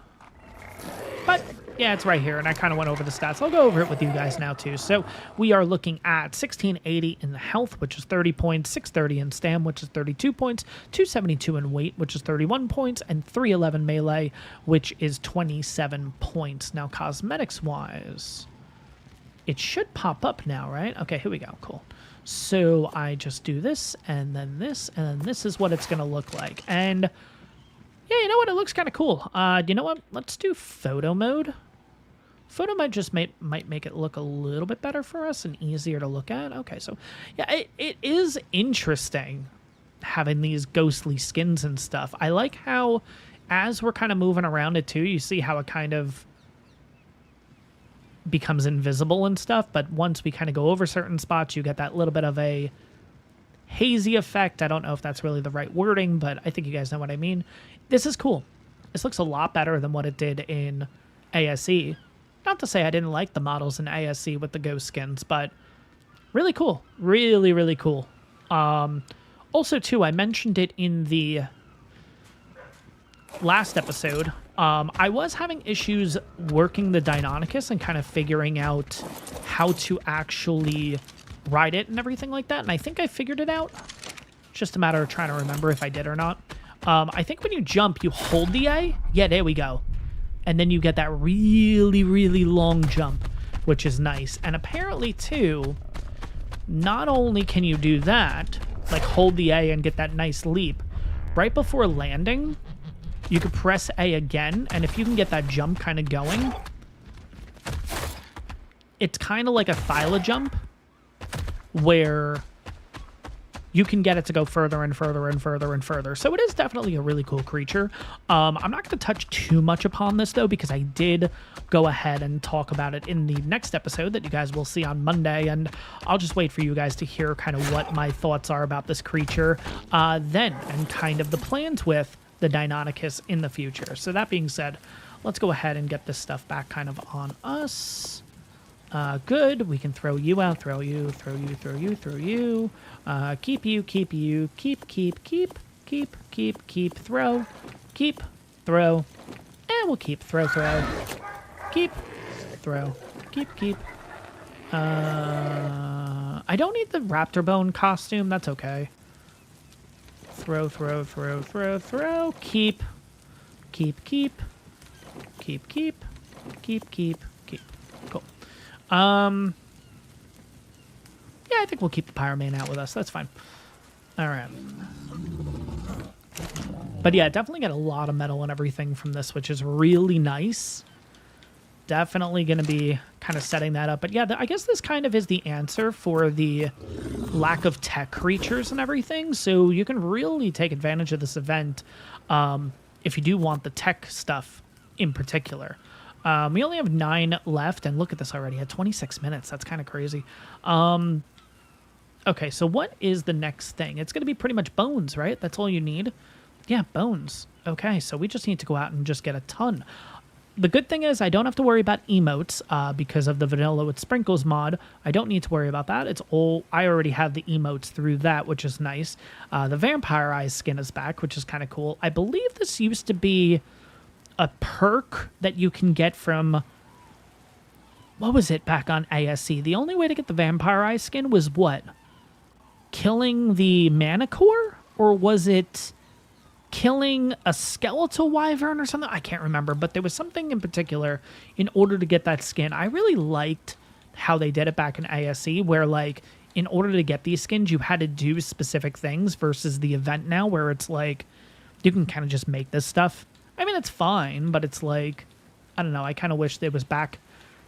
Speaker 1: but yeah, it's right here, and I kind of went over the stats. I'll go over it with you guys now, too. So we are looking at 1680 in the health, which is 30 points, 630 in stam, which is 32 points, 272 in weight, which is 31 points, and 311 melee, which is 27 points. Now, cosmetics-wise, it should pop up now, right? Okay, here we go. Cool. So I just do this, and then this, and then this is what it's going to look like. And yeah, you know what? It looks kind of cool. You know what? Let's do photo mode. Photo mode just might make it look a little bit better for us and easier to look at. Okay, so yeah, it is interesting having these ghostly skins and stuff. I like how as we're kind of moving around it too, you see how it kind of becomes invisible and stuff, but once we kind of go over certain spots, you get that little bit of a hazy effect. I don't know if that's really the right wording, but I think you guys know what I mean. This is cool. This looks a lot better than what it did in ASE. Not to say I didn't like the models in ASE with the ghost skins, but really cool. Really, really cool. Also, too, I mentioned it in the last episode. I was having issues working the Deinonychus and kind of figuring out how to actually ride it and everything like that, and I think I figured it out. It's just a matter of trying to remember if I did or not. I think when you jump, you hold the A. Yeah, there we go. And then you get that really, really long jump, which is nice. And apparently, too, not only can you do that, like hold the A and get that nice leap, right before landing, you could press A again, and if you can get that jump kind of going, it's kind of like a thyla jump, where you can get it to go further and further and further and further. So it is definitely a really cool creature. I'm not going to touch too much upon this, though, because I did go ahead and talk about it in the next episode that you guys will see on Monday, and I'll just wait for you guys to hear kind of what my thoughts are about this creature then, and kind of the plans with the Deinonychus in the future. So that being said, let's go ahead and get this stuff back kind of on us. Good. We can throw you out, throw you, throw you, throw you, throw you. Keep you, keep you, keep, throw, keep, throw. And we'll keep, throw, keep, throw, keep. I don't need the raptor bone costume. That's okay. Throw, keep. Cool. Yeah, I think we'll keep the Pyroman out with us. That's fine. All right. But yeah, definitely get a lot of metal and everything from this, which is really nice. Definitely going to be kind of setting that up. But yeah, I guess this kind of is the answer for the lack of tech creatures and everything. So you can really take advantage of this event if you do want the tech stuff in particular. We only have 9 left, and look at this already at 26 minutes. That's kind of crazy. Okay, so what is the next thing? It's going to be pretty much bones, right? That's all you need? Yeah, bones. Okay, so we just need to go out and just get a ton. The good thing is I don't have to worry about emotes because of the Vanilla with Sprinkles mod. I don't need to worry about that. It's all I already have the emotes through that, which is nice. The Vampire Eyes skin is back, which is kind of cool. I believe this used to be a perk that you can get from, what was it back on ASE? The only way to get the Vampire Eye skin was what? Killing the Manicore? Or was it killing a skeletal wyvern or something? I can't remember, but there was something in particular in order to get that skin. I really liked how they did it back in ASE, where like in order to get these skins, you had to do specific things versus the event now where it's like you can kind of just make this stuff. I mean, it's fine, but it's like, I don't know, I kind of wish it was back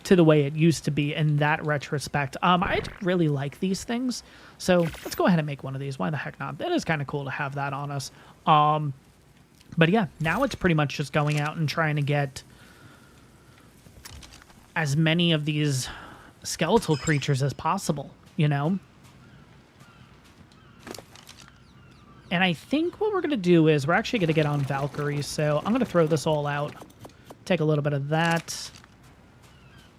Speaker 1: to the way it used to be in that retrospect. I really like these things, so let's go ahead and make one of these. Why the heck not? That is kind of cool to have that on us. But yeah, now it's pretty much just going out and trying to get as many of these skeletal creatures as possible, you know? And I think what we're going to do is we're actually going to get on Valkyrie. So I'm going to throw this all out. Take a little bit of that.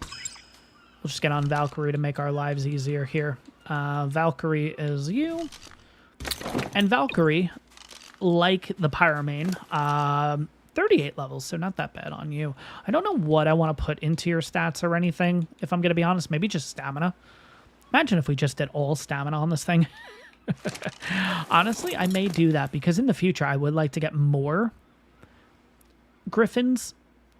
Speaker 1: We'll just get on Valkyrie to make our lives easier here. Valkyrie is you. And Valkyrie, like the Pyromane, 38 levels, so not that bad on you. I don't know what I want to put into your stats or anything, if I'm going to be honest. Maybe just stamina. Imagine if we just did all stamina on this thing. Honestly, I may do that because in the future I would like to get more Griffins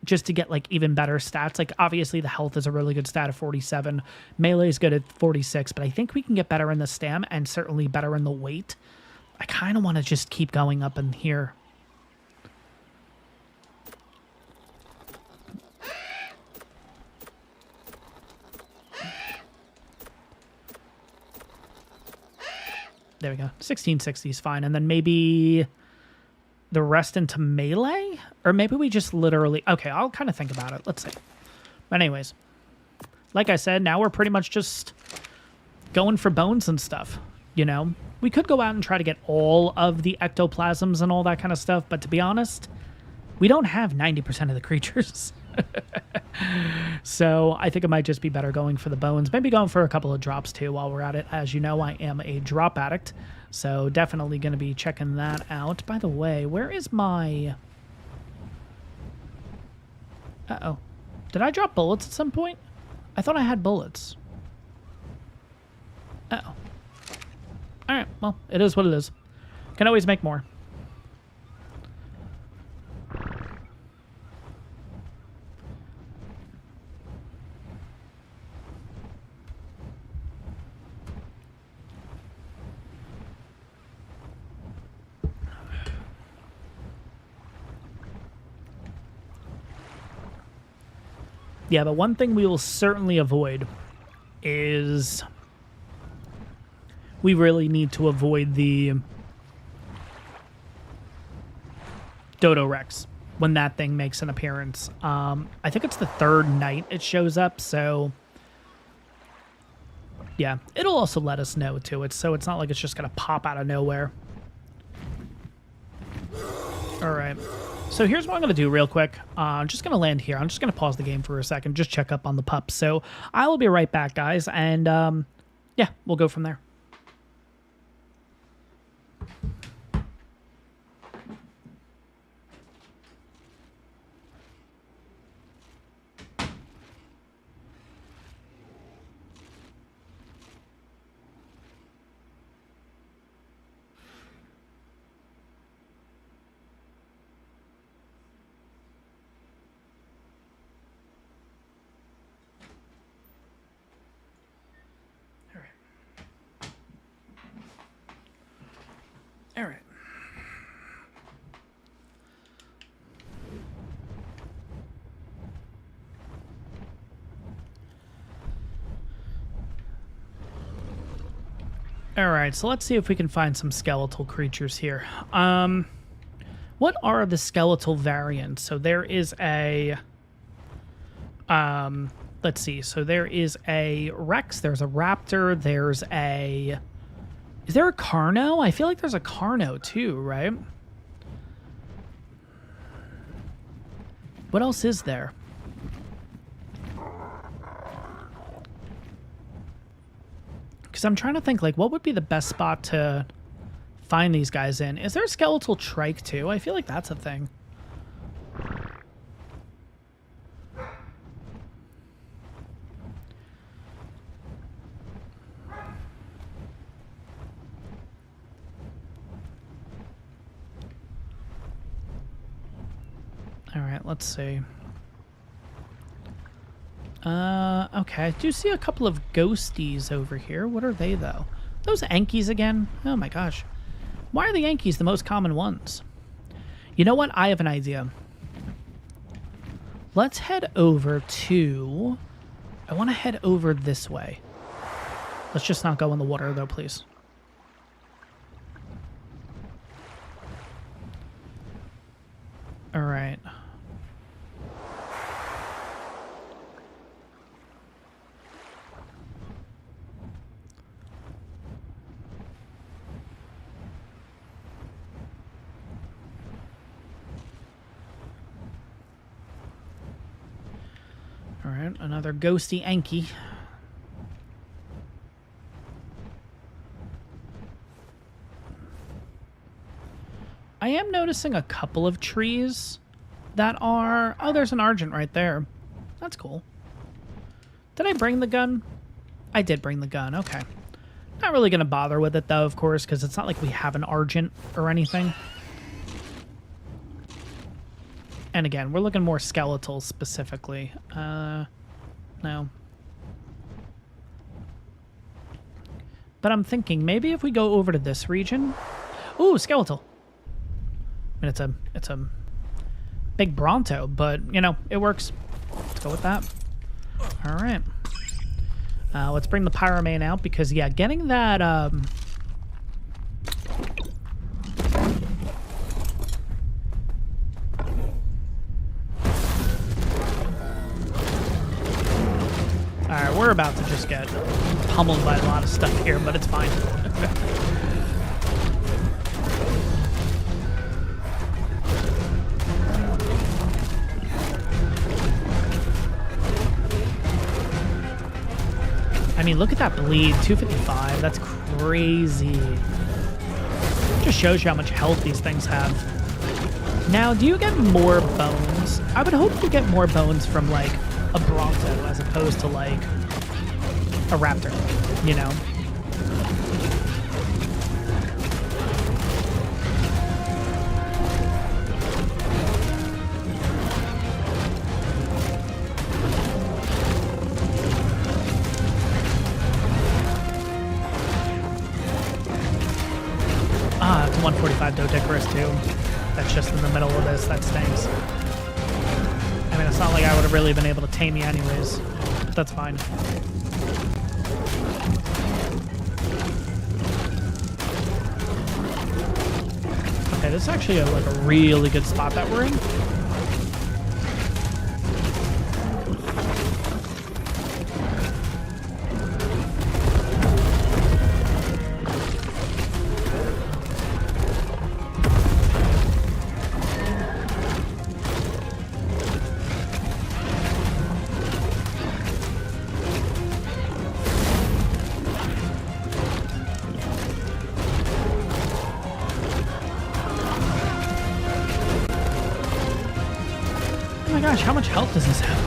Speaker 1: just to get like even better stats. Like obviously the health is a really good stat of 47. Melee is good at 46, but I think we can get better in the stam and certainly better in the weight. I kind of want to just keep going up in here. There we go. 1660 is fine. And then maybe the rest into melee? Or maybe we just literally... Okay, I'll kind of think about it. Let's see. But anyways, like I said, now we're pretty much just going for bones and stuff, you know? We could go out and try to get all of the ectoplasms and all that kind of stuff, but to be honest, we don't have 90% of the creatures. So I think it might just be better going for the bones. Maybe going for a couple of drops too while we're at it. As you know, I am a drop addict, so definitely going to be checking that out. By the way, where is my... Uh-oh. Did I drop bullets at some point? I thought I had bullets. Uh-oh. Alright, well, it is what it is. Can always make more. Yeah, but one thing we will certainly avoid is we really need to avoid the Dodo Rex when that thing makes an appearance. I think it's the third night it shows up, so yeah, it'll also let us know too. So it's not like it's just gonna pop out of nowhere. All right. So here's what I'm going to do real quick. I'm just going to land here. I'm just going to pause the game for a second, just check up on the pups. So I will be right back, guys, and yeah, we'll go from there. All right. All right, so let's see if we can find some skeletal creatures here. What are the skeletal variants? So there is a let's see. So there is a Rex, there's a Raptor, there's a... Is there a Carno? I feel like there's a Carno too, right? What else is there? Because I'm trying to think, like, what would be the best spot to find these guys in? Is there a skeletal trike too? I feel like that's a thing. All right, let's see. Okay, I do see a couple of ghosties over here. What are they, though? Those Yankees again? Oh my gosh. Why are the Yankees the most common ones? You know what? I have an idea. Let's head over to... I want to head over this way. Let's just not go in the water, though, please. All right. All right, another ghosty Enki. I am noticing a couple of trees that are... Oh, there's an Argent right there. That's cool. Did I bring the gun? I did bring the gun. Okay. Not really going to bother with it, though, of course, because it's not like we have an Argent or anything. And again, we're looking more skeletal specifically. No. But I'm thinking maybe if we go over to this region... Ooh, skeletal. I mean, it's a big Bronto, but, you know, it works. Let's go with that. All right. Let's bring the Pyromane out because, yeah, getting that... All right, we're about to just get pummeled by a lot of stuff here, but it's fine. I mean, look at that bleed, 255. That's crazy. Just shows you how much health these things have. Now, do you get more bones? I would hope you get more bones from, like, a Bronto as opposed to, like, a Raptor, you know? Ah, it's 145 Doedicurus too. That's just in the middle of this. That stinks. I mean, it's not like I would have really been able to tame you anyways, but that's fine. Okay, this is actually like a really good spot that we're in. Gosh, how much health does this have?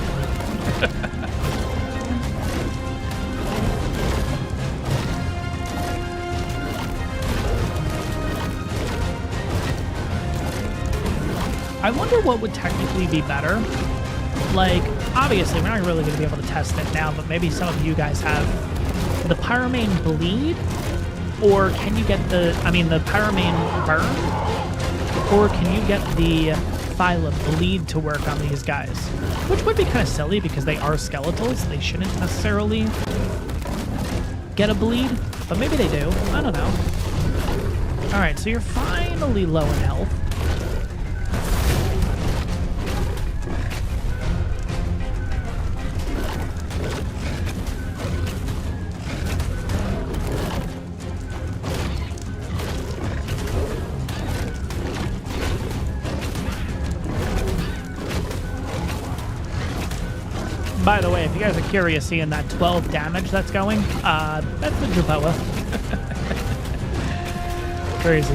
Speaker 1: I wonder what would technically be better. Like, obviously, we're not really going to be able to test it now, but maybe some of you guys have the Pyromane bleed, or can you get the Pyromane burn, or can you get the Phyla bleed to work on these guys, which would be kind of silly because they are skeletals. They shouldn't necessarily get a bleed, but maybe they do. I don't know. All right, so you're finally low in health. By the way, if you guys are curious, seeing that 12 damage that's going, that's the Jerboa. Crazy.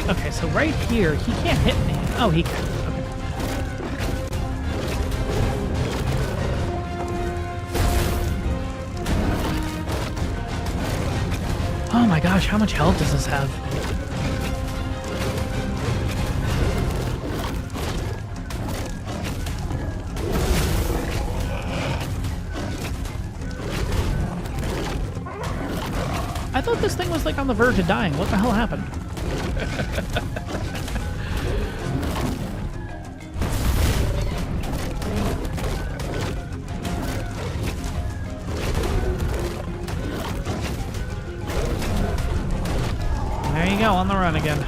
Speaker 1: Okay, so right here, he can't hit me. Oh, he can. Okay. Oh my gosh, how much health does this have? I thought this thing was like on the verge of dying. What the hell happened? There you go, on the run again.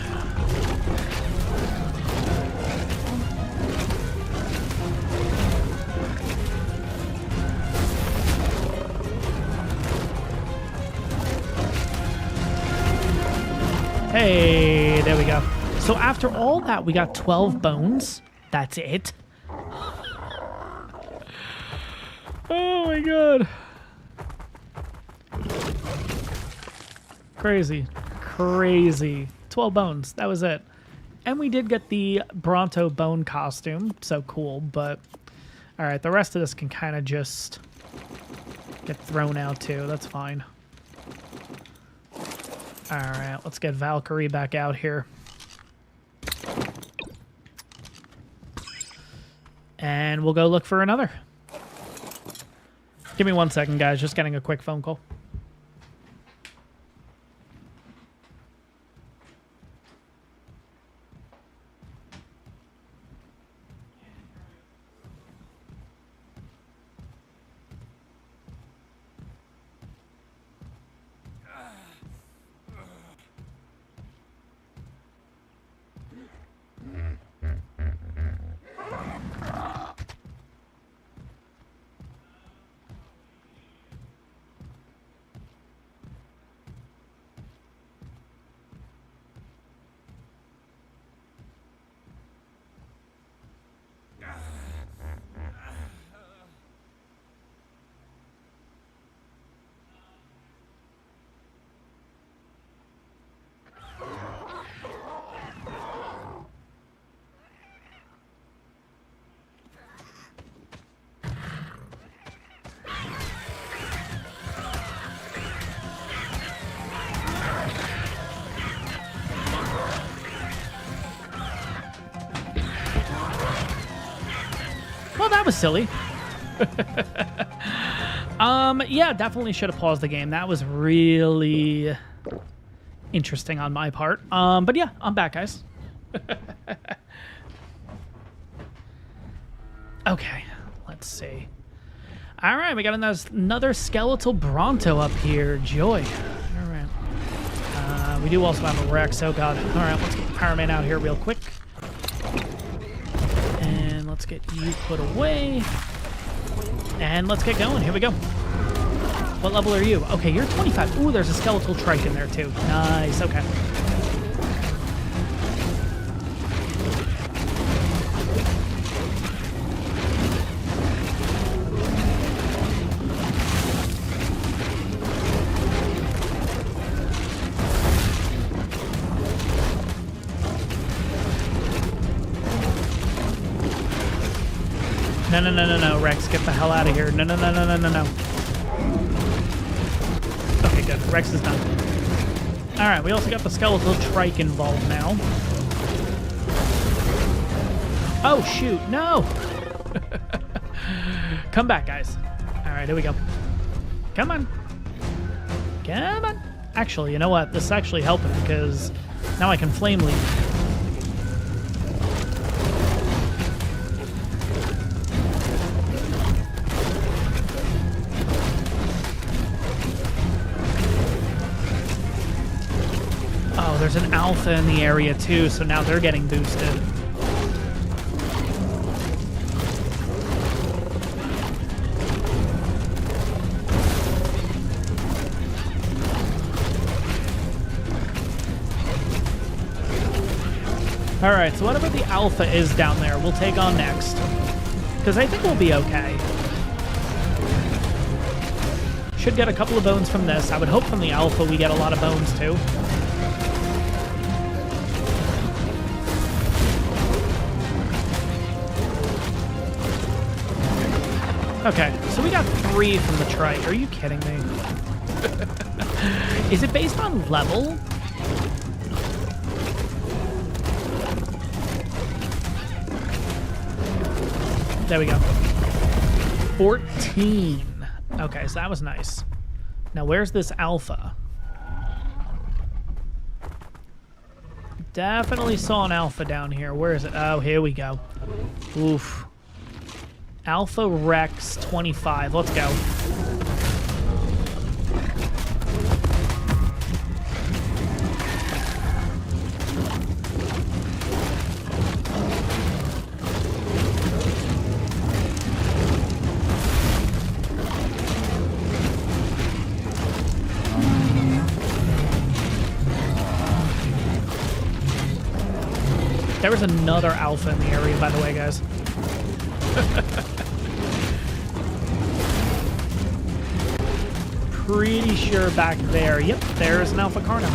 Speaker 1: Hey, there we go. So after all that, we got 12 bones. That's it. Oh my god. Crazy. Crazy. 12 bones. That was it. And we did get the Bronto bone costume. So cool, but... Alright, the rest of this can kind of just get thrown out too. That's fine. Alright, let's get Valkyrie back out here. And we'll go look for another. Give me 1 second, guys. Just getting a quick phone call. Well, that was silly. Yeah, definitely should have paused the game. That was really interesting on my part. But yeah, I'm back, guys. Okay, let's see. All right, we got another skeletal Bronto up here. Joy. All right. We do also have a Rex. Oh, God. All right, let's get the Power Man out here real quick. And let's get you put away. And let's get going. Here we go. What level are you? Okay, you're 25. Ooh, there's a skeletal trike in there, too. Nice. Okay. No, Rex, get the hell out of here. No. Okay, good. Rex is done. All right, we also got the skeletal trike involved now. Oh, shoot. No. Come back, guys. All right, here we go. Come on. Come on. Actually, you know what? This is actually helping because now I can flame leap. There's an alpha in the area too, so now they're getting boosted. Alright, so whatever the alpha is down there, we'll take on next. Because I think we'll be okay. Should get a couple of bones from this. I would hope from the alpha we get a lot of bones too. Okay, so we got 3 from the trike. Are you kidding me? Is it based on level? There we go. 14. Okay, so that was nice. Now, where's this alpha? Definitely saw an alpha down here. Where is it? Oh, here we go. Oof. Alpha Rex 25. Let's go. There was another alpha in the area, by the way, guys. pretty sure back there. Yep, there's an Alpha Carno.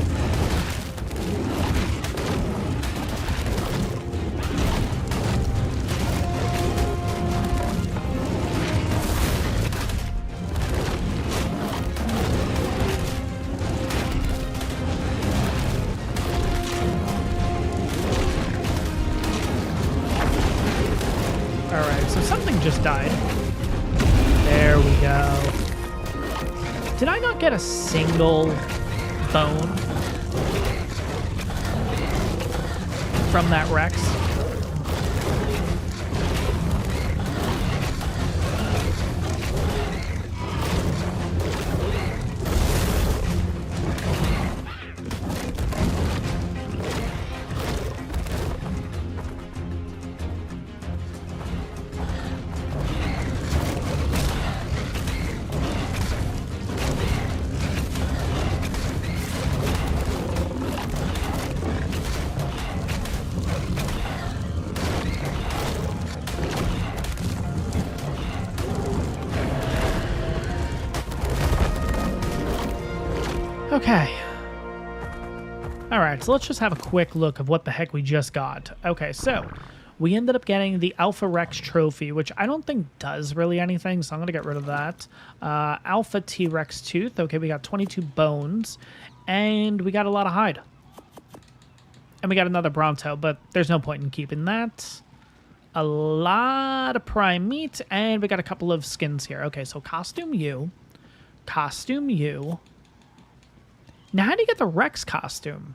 Speaker 2: Alright, so something just died. There we go.
Speaker 1: Did I not get a single bone from that Rex? Okay. Alright, so let's just have a quick look of what the heck we just got. Okay, so we ended up getting the Alpha Rex trophy, which I don't think does really anything, so I'm going to get rid of that. Alpha T-Rex tooth. Okay, we got 22 bones, and we got a lot of hide. And we got another Bronto, but there's no point in keeping that. A lot of prime meat, and we got a couple of skins here. Okay, so costume you. Costume you. Now, how do you get the Rex costume?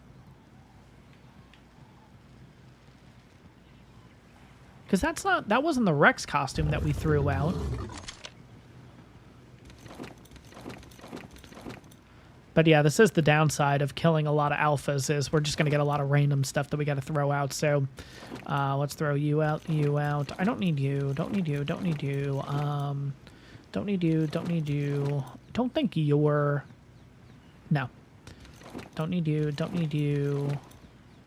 Speaker 1: Because that wasn't the Rex costume that we threw out. But yeah, this is the downside of killing a lot of alphas, is we're just going to get a lot of random stuff that we got to throw out. So let's throw you out, you out. I don't need you, don't need you, don't need you. Don't need you, don't need you. Don't think you're... No. Don't need you, don't need you,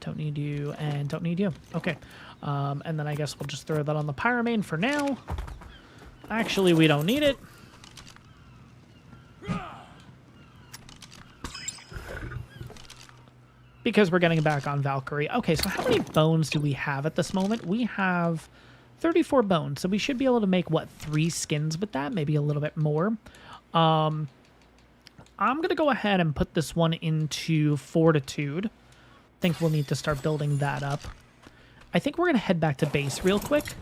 Speaker 1: don't need you, and don't need you. Okay. And then I guess we'll just throw that on the Pyramane for now. Actually, we don't need it. Because we're getting back on Valkyrie. Okay, so how many bones do we have at this moment? We have 34 bones, so we should be able to make, what, 3 skins with that? Maybe a little bit more. I'm going to go ahead and put this one into Fortitude. I think we'll need to start building that up. I think we're going to head back to base real quick.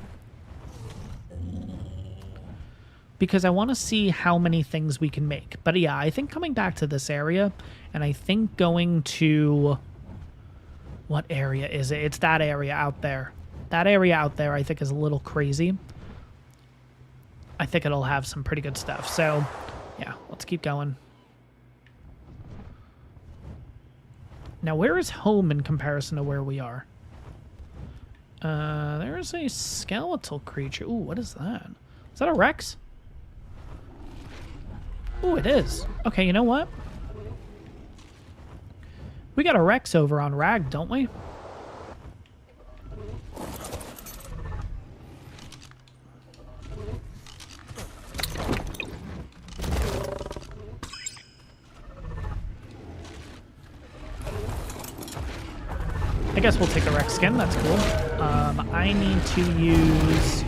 Speaker 1: Because I want to see how many things we can make. But yeah, I think coming back to this area, and I think going to... What area is it? It's that area out there. That area out there I think is a little crazy. I think it'll have some pretty good stuff. So, yeah, let's keep going. Now, where is home in comparison to where we are? There's a skeletal creature. Ooh, what is that? Is that a Rex? Ooh, it is. Okay, you know what? We got a Rex over on Rag, don't we? I guess we'll take the Rex skin. That's cool. I need to use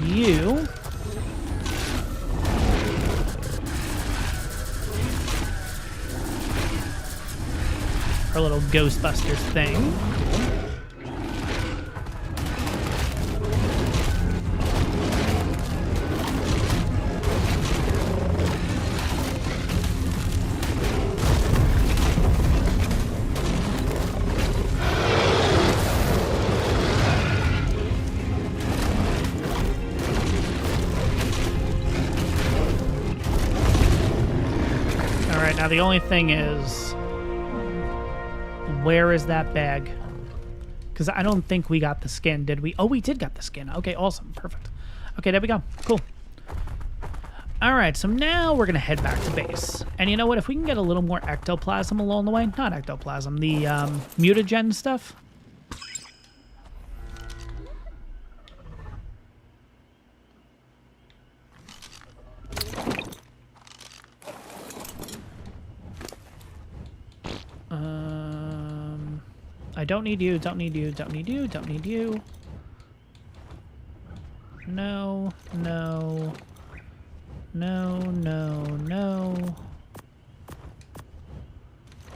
Speaker 1: you. Our little Ghostbusters thing. Alright, now the only thing is... Where is that bag? Because I don't think we got the skin, did we? Oh, we did get the skin. Okay, awesome. Perfect. Okay, there we go. Cool. All right, so now we're going to head back to base. And you know what? If we can get a little more ectoplasm along the way. Not ectoplasm. The mutagen stuff. I don't need you, don't need you, don't need you, don't need you. No, no. No, no, no.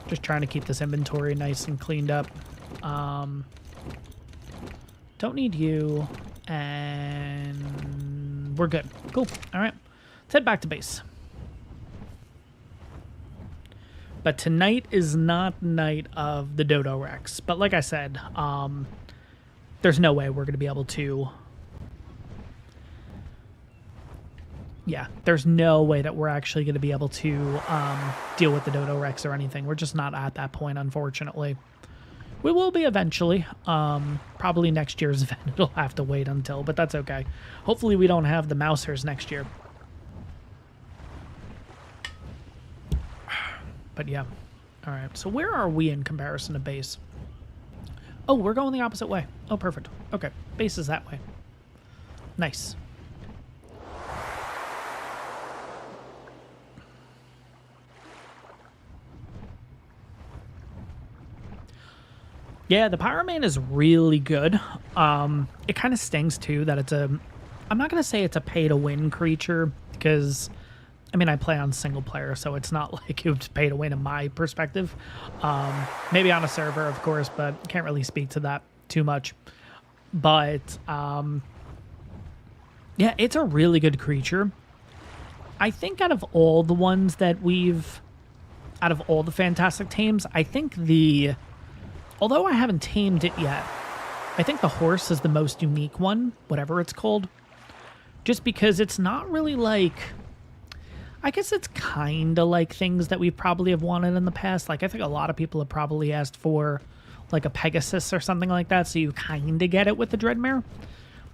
Speaker 1: Just trying to keep this inventory nice and cleaned up. Don't need you. And we're good. Cool. All right. Let's head back to base. But tonight is not night of the Dodo Rex. But like I said, there's no way we're going to be able to... Yeah, there's no way that we're actually going to be able to deal with the Dodo Rex or anything. We're just not at that point, unfortunately. We will be eventually. Probably next year's event. It'll have to wait until, but that's okay. Hopefully we don't have the Mousers next year. But yeah. All right, so where are we in comparison to base? Oh, we're going the opposite way. Oh, perfect. Okay, base is that way. Nice. Yeah, the Pyromane is really good. It kind of stings, too, that it's a... I'm not going to say it's a pay-to-win creature, because, I mean, I play on single player, so it's not like it's pay-to-win in my perspective. Maybe on a server, of course, but can't really speak to that too much. But, yeah, it's a really good creature. I think out of all the ones that we've... Out of all the Fantastic Tames, I think the... Although I haven't tamed it yet, I think the horse is the most unique one, whatever it's called. Just because it's not really like... I guess it's kind of like things that we probably have wanted in the past. Like, I think a lot of people have probably asked for, like, a Pegasus or something like that, so you kind of get it with the Dreadmare.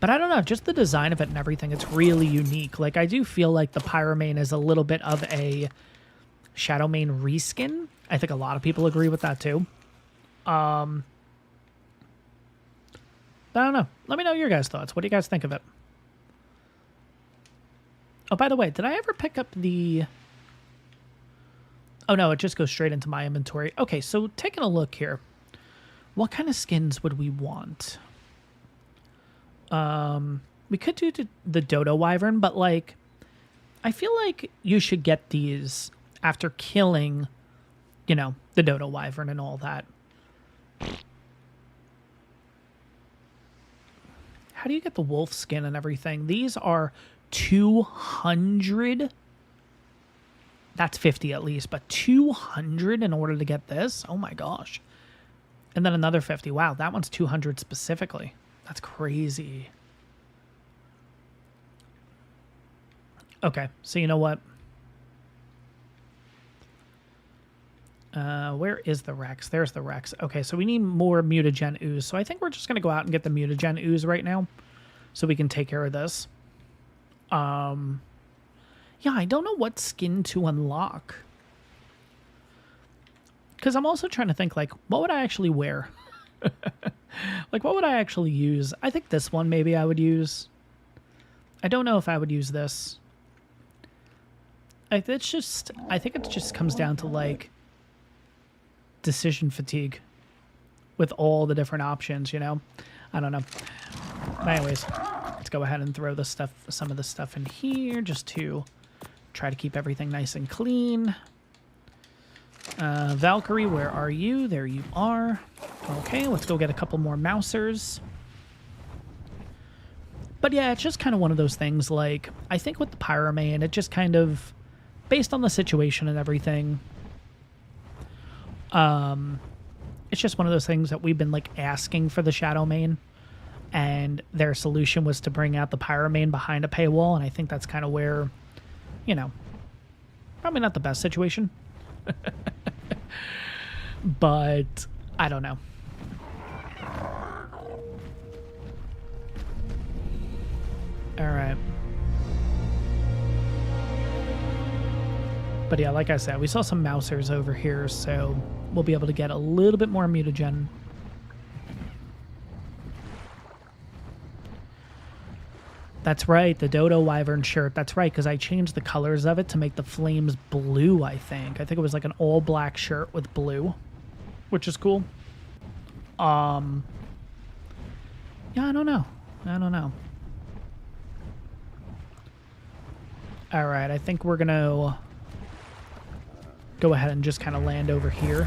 Speaker 1: But I don't know, just the design of it and everything, it's really unique. Like, I do feel like the Pyromane is a little bit of a Shadowmane reskin. I think a lot of people agree with that, too. But I don't know. Let me know your guys' thoughts. What do you guys think of it? Oh, by the way, did I ever pick up the... Oh, no, it just goes straight into my inventory. Okay, so taking a look here. What kind of skins would we want? We could do the Dodo Wyvern, but, like, I feel like you should get these after killing, you know, the Dodo Wyvern and all that. How do you get the wolf skin and everything? These are 200. That's 50 at least, but 200 in order to get this? Oh my gosh. And then another 50. Wow, that one's 200 specifically. That's crazy. Okay, so you know what? Where is the Rex? There's the Rex. Okay, so we need more mutagen ooze. So I think we're just going to go out and get the mutagen ooze right now so we can take care of this. Yeah, I don't know what skin to unlock. Because I'm also trying to think, like, what would I actually wear? Like, what would I actually use? I think this one maybe I would use. I don't know if I would use this. It's just, I think it just comes down to, like, decision fatigue with all the different options, you know? I don't know. But anyways, let's go ahead and throw this stuff, some of the stuff in here just to try to keep everything nice and clean. Valkyrie, where are you? There you are. Okay, let's go get a couple more Mousers. But yeah, it's just kind of one of those things, like, I think with the Pyromane, it just kind of, based on the situation and everything, it's just one of those things that we've been, like, asking for the Shadowmane, and their solution was to bring out the Pyromane behind a paywall, and I think that's kind of where, you know, probably not the best situation. But I don't know. All right. But yeah, like I said, we saw some Mousers over here, so we'll be able to get a little bit more mutagen. That's right, the Dodo Wyvern shirt. That's right, because I changed the colors of it to make the flames blue, I think. I think it was like an all-black shirt with blue, which is cool. Yeah, I don't know. All right, I think we're gonna go ahead and just kind of land over here.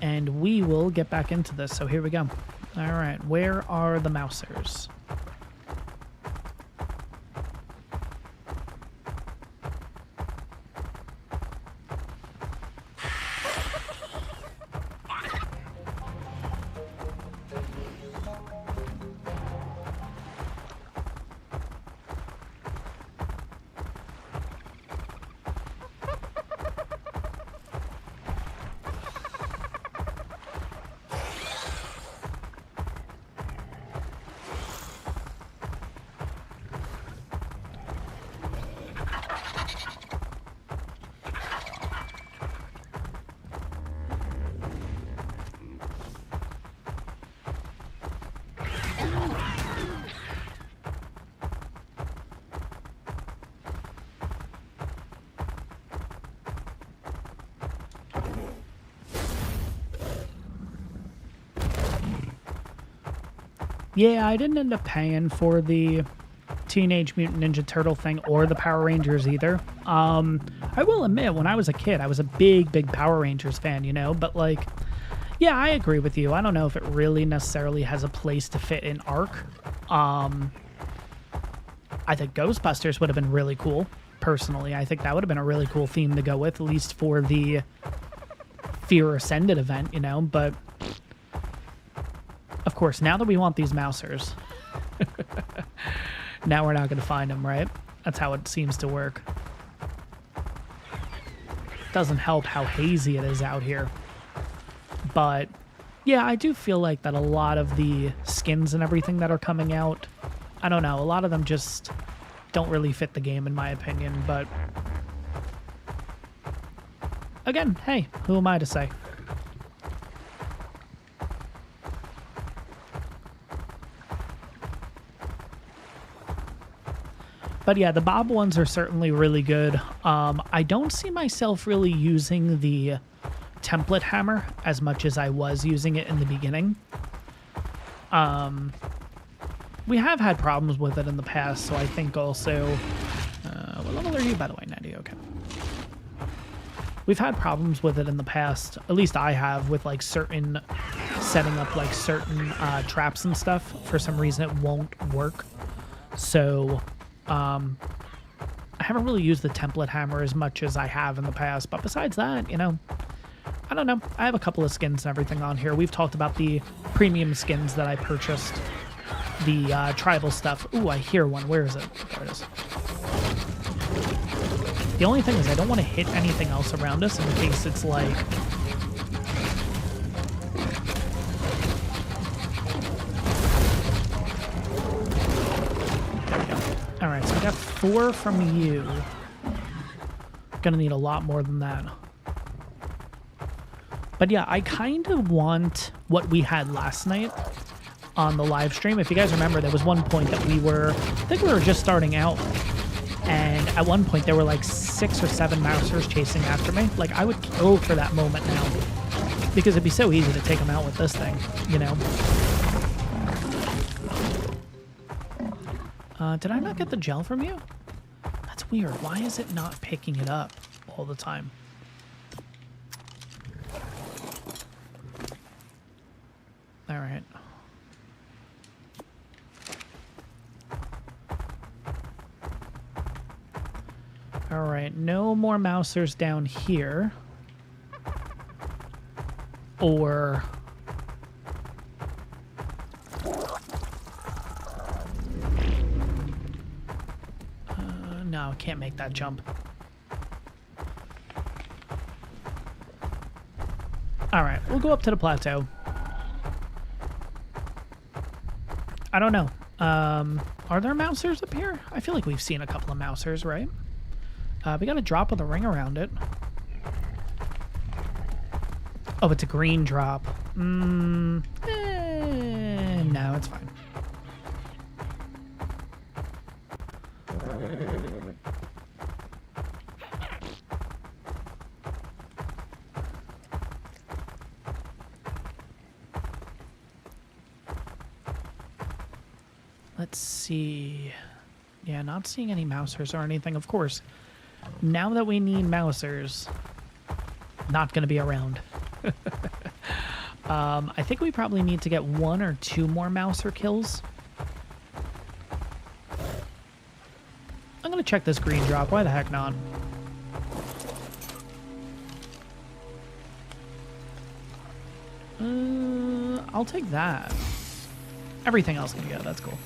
Speaker 1: And we will get back into this. So here we go. All right, where are the mousers? Yeah, I didn't end up paying for the Teenage Mutant Ninja Turtle thing or the Power Rangers either. I will admit, when I was a kid, I was a big Power Rangers fan, you know? But, like, yeah, I agree with you. I don't know if it really necessarily has a place to fit in Ark. I think Ghostbusters would have been really cool, personally. I think that would have been a really cool theme to go with, at least for the Fear Ascended event, you know? But of course, now that we want these mousers, now we're not going to find them, right? That's how it seems to work. Doesn't help how hazy it is out here. But yeah, I do feel like that a lot of the skins and everything that are coming out, I don't know, a lot of them just don't really fit the game in my opinion. But again, hey, who am I to say? But yeah, the Bob ones are certainly really good. I don't see myself really using the template hammer as much as I was using it in the beginning. We have had problems with it in the past, so I think also... what level are you, by the way? 90, okay. We've had problems with it in the past, at least I have, with like certain... setting up like certain traps and stuff. For some reason it won't work. So... I haven't really used the template hammer as much as I have in the past, but besides that, you know, I don't know. I have a couple of skins and everything on here. We've talked about the premium skins that I purchased, the tribal stuff. Ooh, I hear one. Where is it? There it is. The only thing is I don't want to hit anything else around us in case it's like... Alright, so I got 4 from you. Gonna need a lot more than that. But yeah, I kind of want what we had last night on the live stream. If you guys remember, there was one point that we were... I think we were just starting out. And at one point, there were like 6 or 7 mousers chasing after me. Like, I would kill for that moment now. Because it'd be so easy to take them out with this thing, you know? Did I not get the gel from you? That's weird. Why is it not picking it up all the time? All right. All right. No more mousers down here. Or... no, can't make that jump. Alright, we'll go up to the plateau. I don't know. Are there mousers up here? I feel like we've seen a couple of mousers, right? We got a drop with a ring around it. Oh, it's a green drop. No, it's fine. Let's see. Yeah, not seeing any mousers or anything. Of course, now that we need mousers, not going to be around. I think we probably need to get 1 or 2 more mouser kills. I'm going to check this green drop. Why the heck not? I'll take that. Everything else can go. That's cool.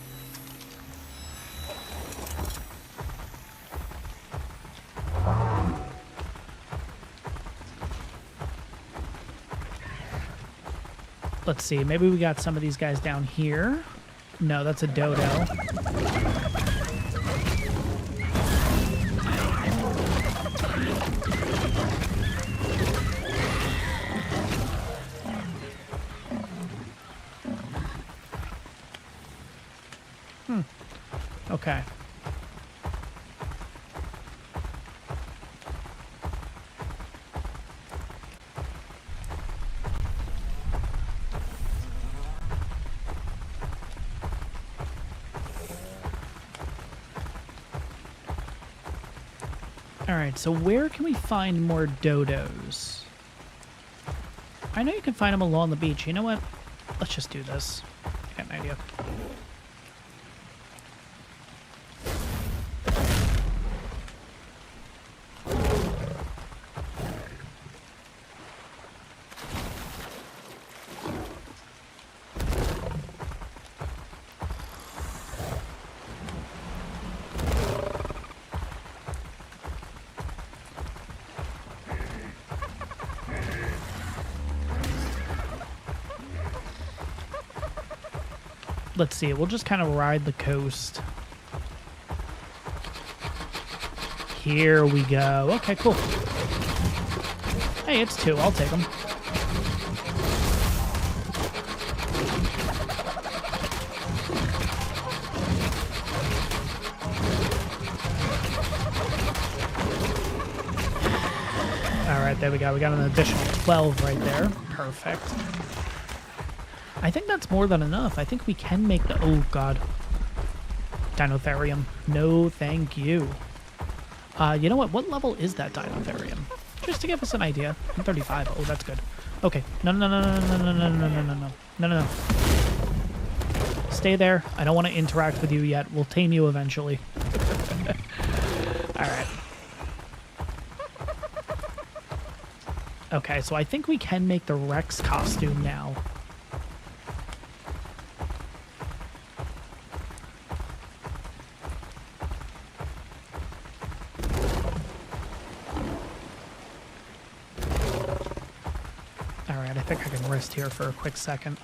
Speaker 1: Let's see. Maybe we got some of these guys down here. No, that's a dodo. Okay. Alright, so where can we find more dodos? I know you can find them along the beach. You know what? Let's just do this. I got an idea. Let's see, we'll just kind of ride the coast. Here we go. Okay, cool. Hey, it's 2. I'll take them. All right, there we go. We got an additional 12 right there. Perfect. I think that's more than enough. I think we can make the... Oh, God. Dinotherium. No, thank you. You know what? What level is that Dinotherium? Just to give us an idea. I'm 35. Oh, that's good. Okay. No, no, no, no, no, no, no, no, no, no, no, no, no, no. Stay there. I don't want to interact with you yet. We'll tame you eventually. All right. Okay, so I think we can make the Rex costume now. I think I can rest here for a quick second.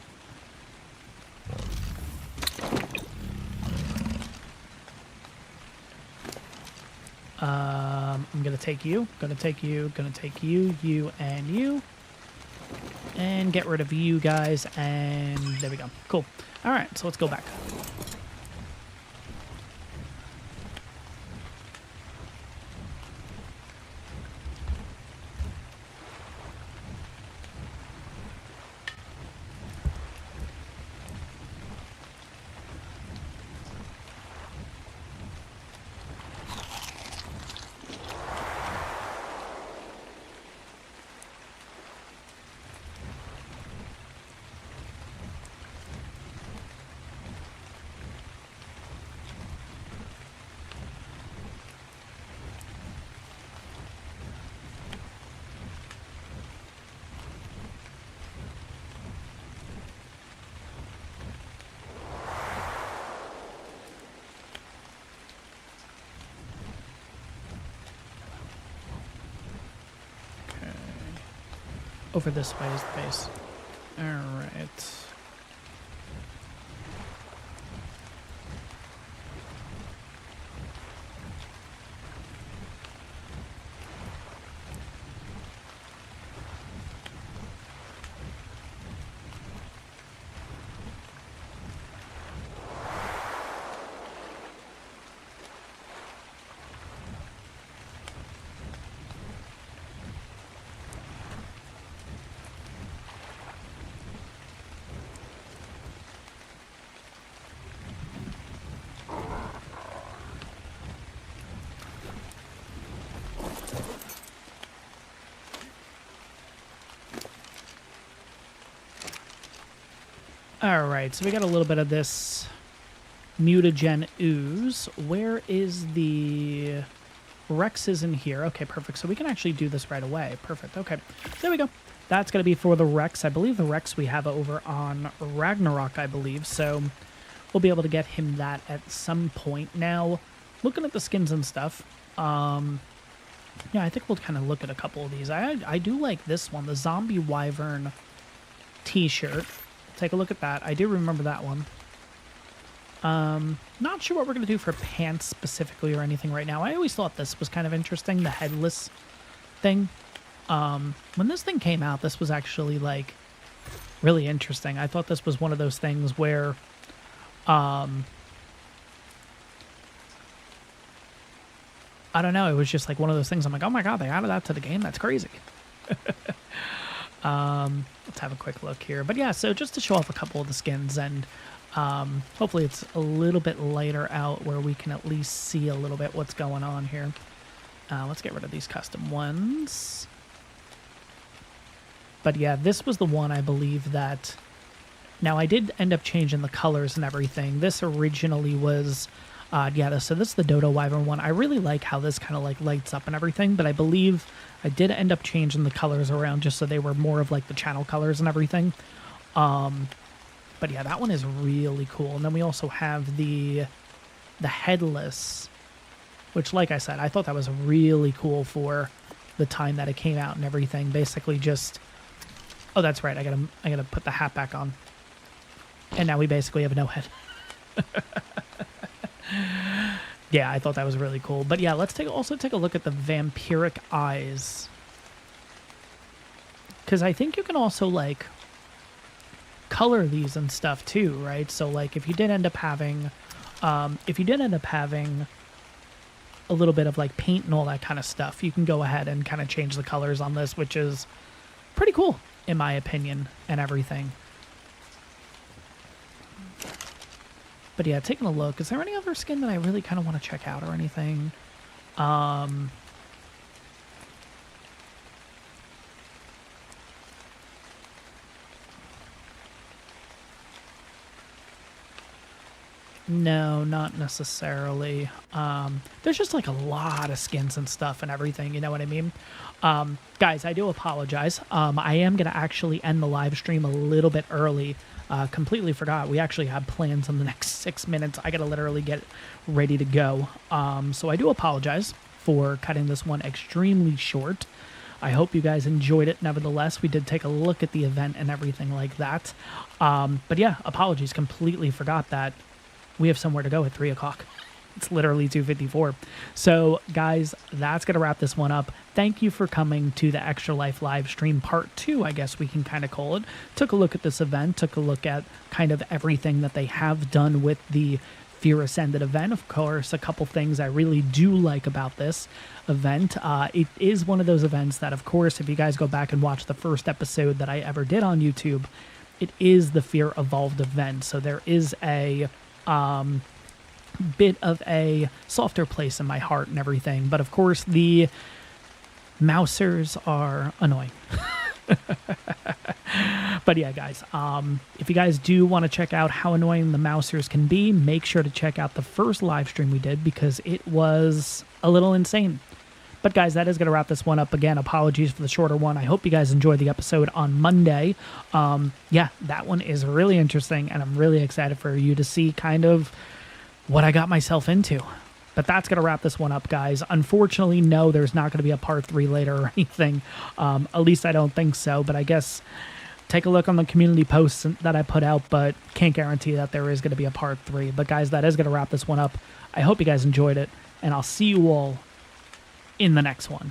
Speaker 1: I'm gonna take you, gonna take you, gonna take you, you, and you. And get rid of you guys, and there we go. Cool. Alright, so let's go back. Over this way is the base. Alright. All right, so we got a little bit of this mutagen ooze. Where is the... Rex is in here. Okay, perfect. So we can actually do this right away. Perfect. Okay, there we go. That's going to be for the Rex. I believe the Rex we have over on Ragnarok, I believe. So we'll be able to get him that at some point. Now, looking at the skins and stuff, yeah, I think we'll kind of look at a couple of these. I do like this one, the Zombie Wyvern t-shirt. Take a look at that. I do remember that one. Not sure what we're going to do for pants specifically or anything right now. I always thought this was kind of interesting, the headless thing. When this thing came out, this was actually, like, really interesting. I thought this was one of those things where, I don't know, it was just, like, one of those things. I'm like, oh my god, they added that to the game? That's crazy. Let's have a quick look here. But yeah, so just to show off a couple of the skins, and hopefully it's a little bit lighter out where we can at least see a little bit what's going on here. Let's get rid of these custom ones. But yeah, this was the one I believe that... Now, I did end up changing the colors and everything. This originally was... yeah, so this is the Dodo Wyvern one. I really like how this kind of like lights up and everything, but I believe I did end up changing the colors around just so they were more of like the channel colors and everything. But yeah, that one is really cool. And then we also have the headless, which, like I said, I thought that was really cool for the time that it came out and everything. Basically just... Oh, that's right. I gotta put the hat back on. And now we basically have no head. Yeah, I thought that was really cool. But yeah, let's also take a look at the vampiric eyes. Because I think you can also, like, color these and stuff too, right? So, like, if you did end up having... a little bit of, like, paint and all that kind of stuff, you can go ahead and kind of change the colors on this, which is pretty cool, in my opinion, and everything. But yeah, taking a look, is there any other skin that I really kind of want to check out or anything? No, not necessarily. There's just like a lot of skins and stuff and everything, you know what I mean? Guys, I do apologize. I am going to actually end the live stream a little bit early. Completely forgot. We actually have plans in the next 6 minutes. I got to literally get ready to go. So I do apologize for cutting this one extremely short. I hope you guys enjoyed it. Nevertheless, we did take a look at the event and everything like that. But yeah, apologies. Completely forgot that we have somewhere to go at 3 o'clock. It's literally 2:54. So, guys, that's going to wrap this one up. Thank you for coming to the Extra Life live stream part 2, I guess we can kind of call it. Took a look at this event, took a look at kind of everything that they have done with the Fear Ascended event. Of course, a couple things I really do like about this event. It is one of those events that, of course, if you guys go back and watch the first episode that I ever did on YouTube, it is the Fear Evolved event. So there is a... bit of a softer place in my heart and everything, but of course the mousers are annoying. But yeah, guys, if you guys do want to check out how annoying the mousers can be, make sure to check out the first live stream we did because it was a little insane. But guys, that is going to wrap this one up. Again, apologies for the shorter one. I hope you guys enjoyed the episode on Monday. Yeah, that one is really interesting, and I'm really excited for you to see kind of what I got myself into. But that's going to wrap this one up, guys. Unfortunately, no, there's not going to be a part 3 later or anything. At least I don't think so. But I guess take a look on the community posts that I put out, but can't guarantee that there is going to be a part 3. But guys, that is going to wrap this one up. I hope you guys enjoyed it, and I'll see you all in the next one.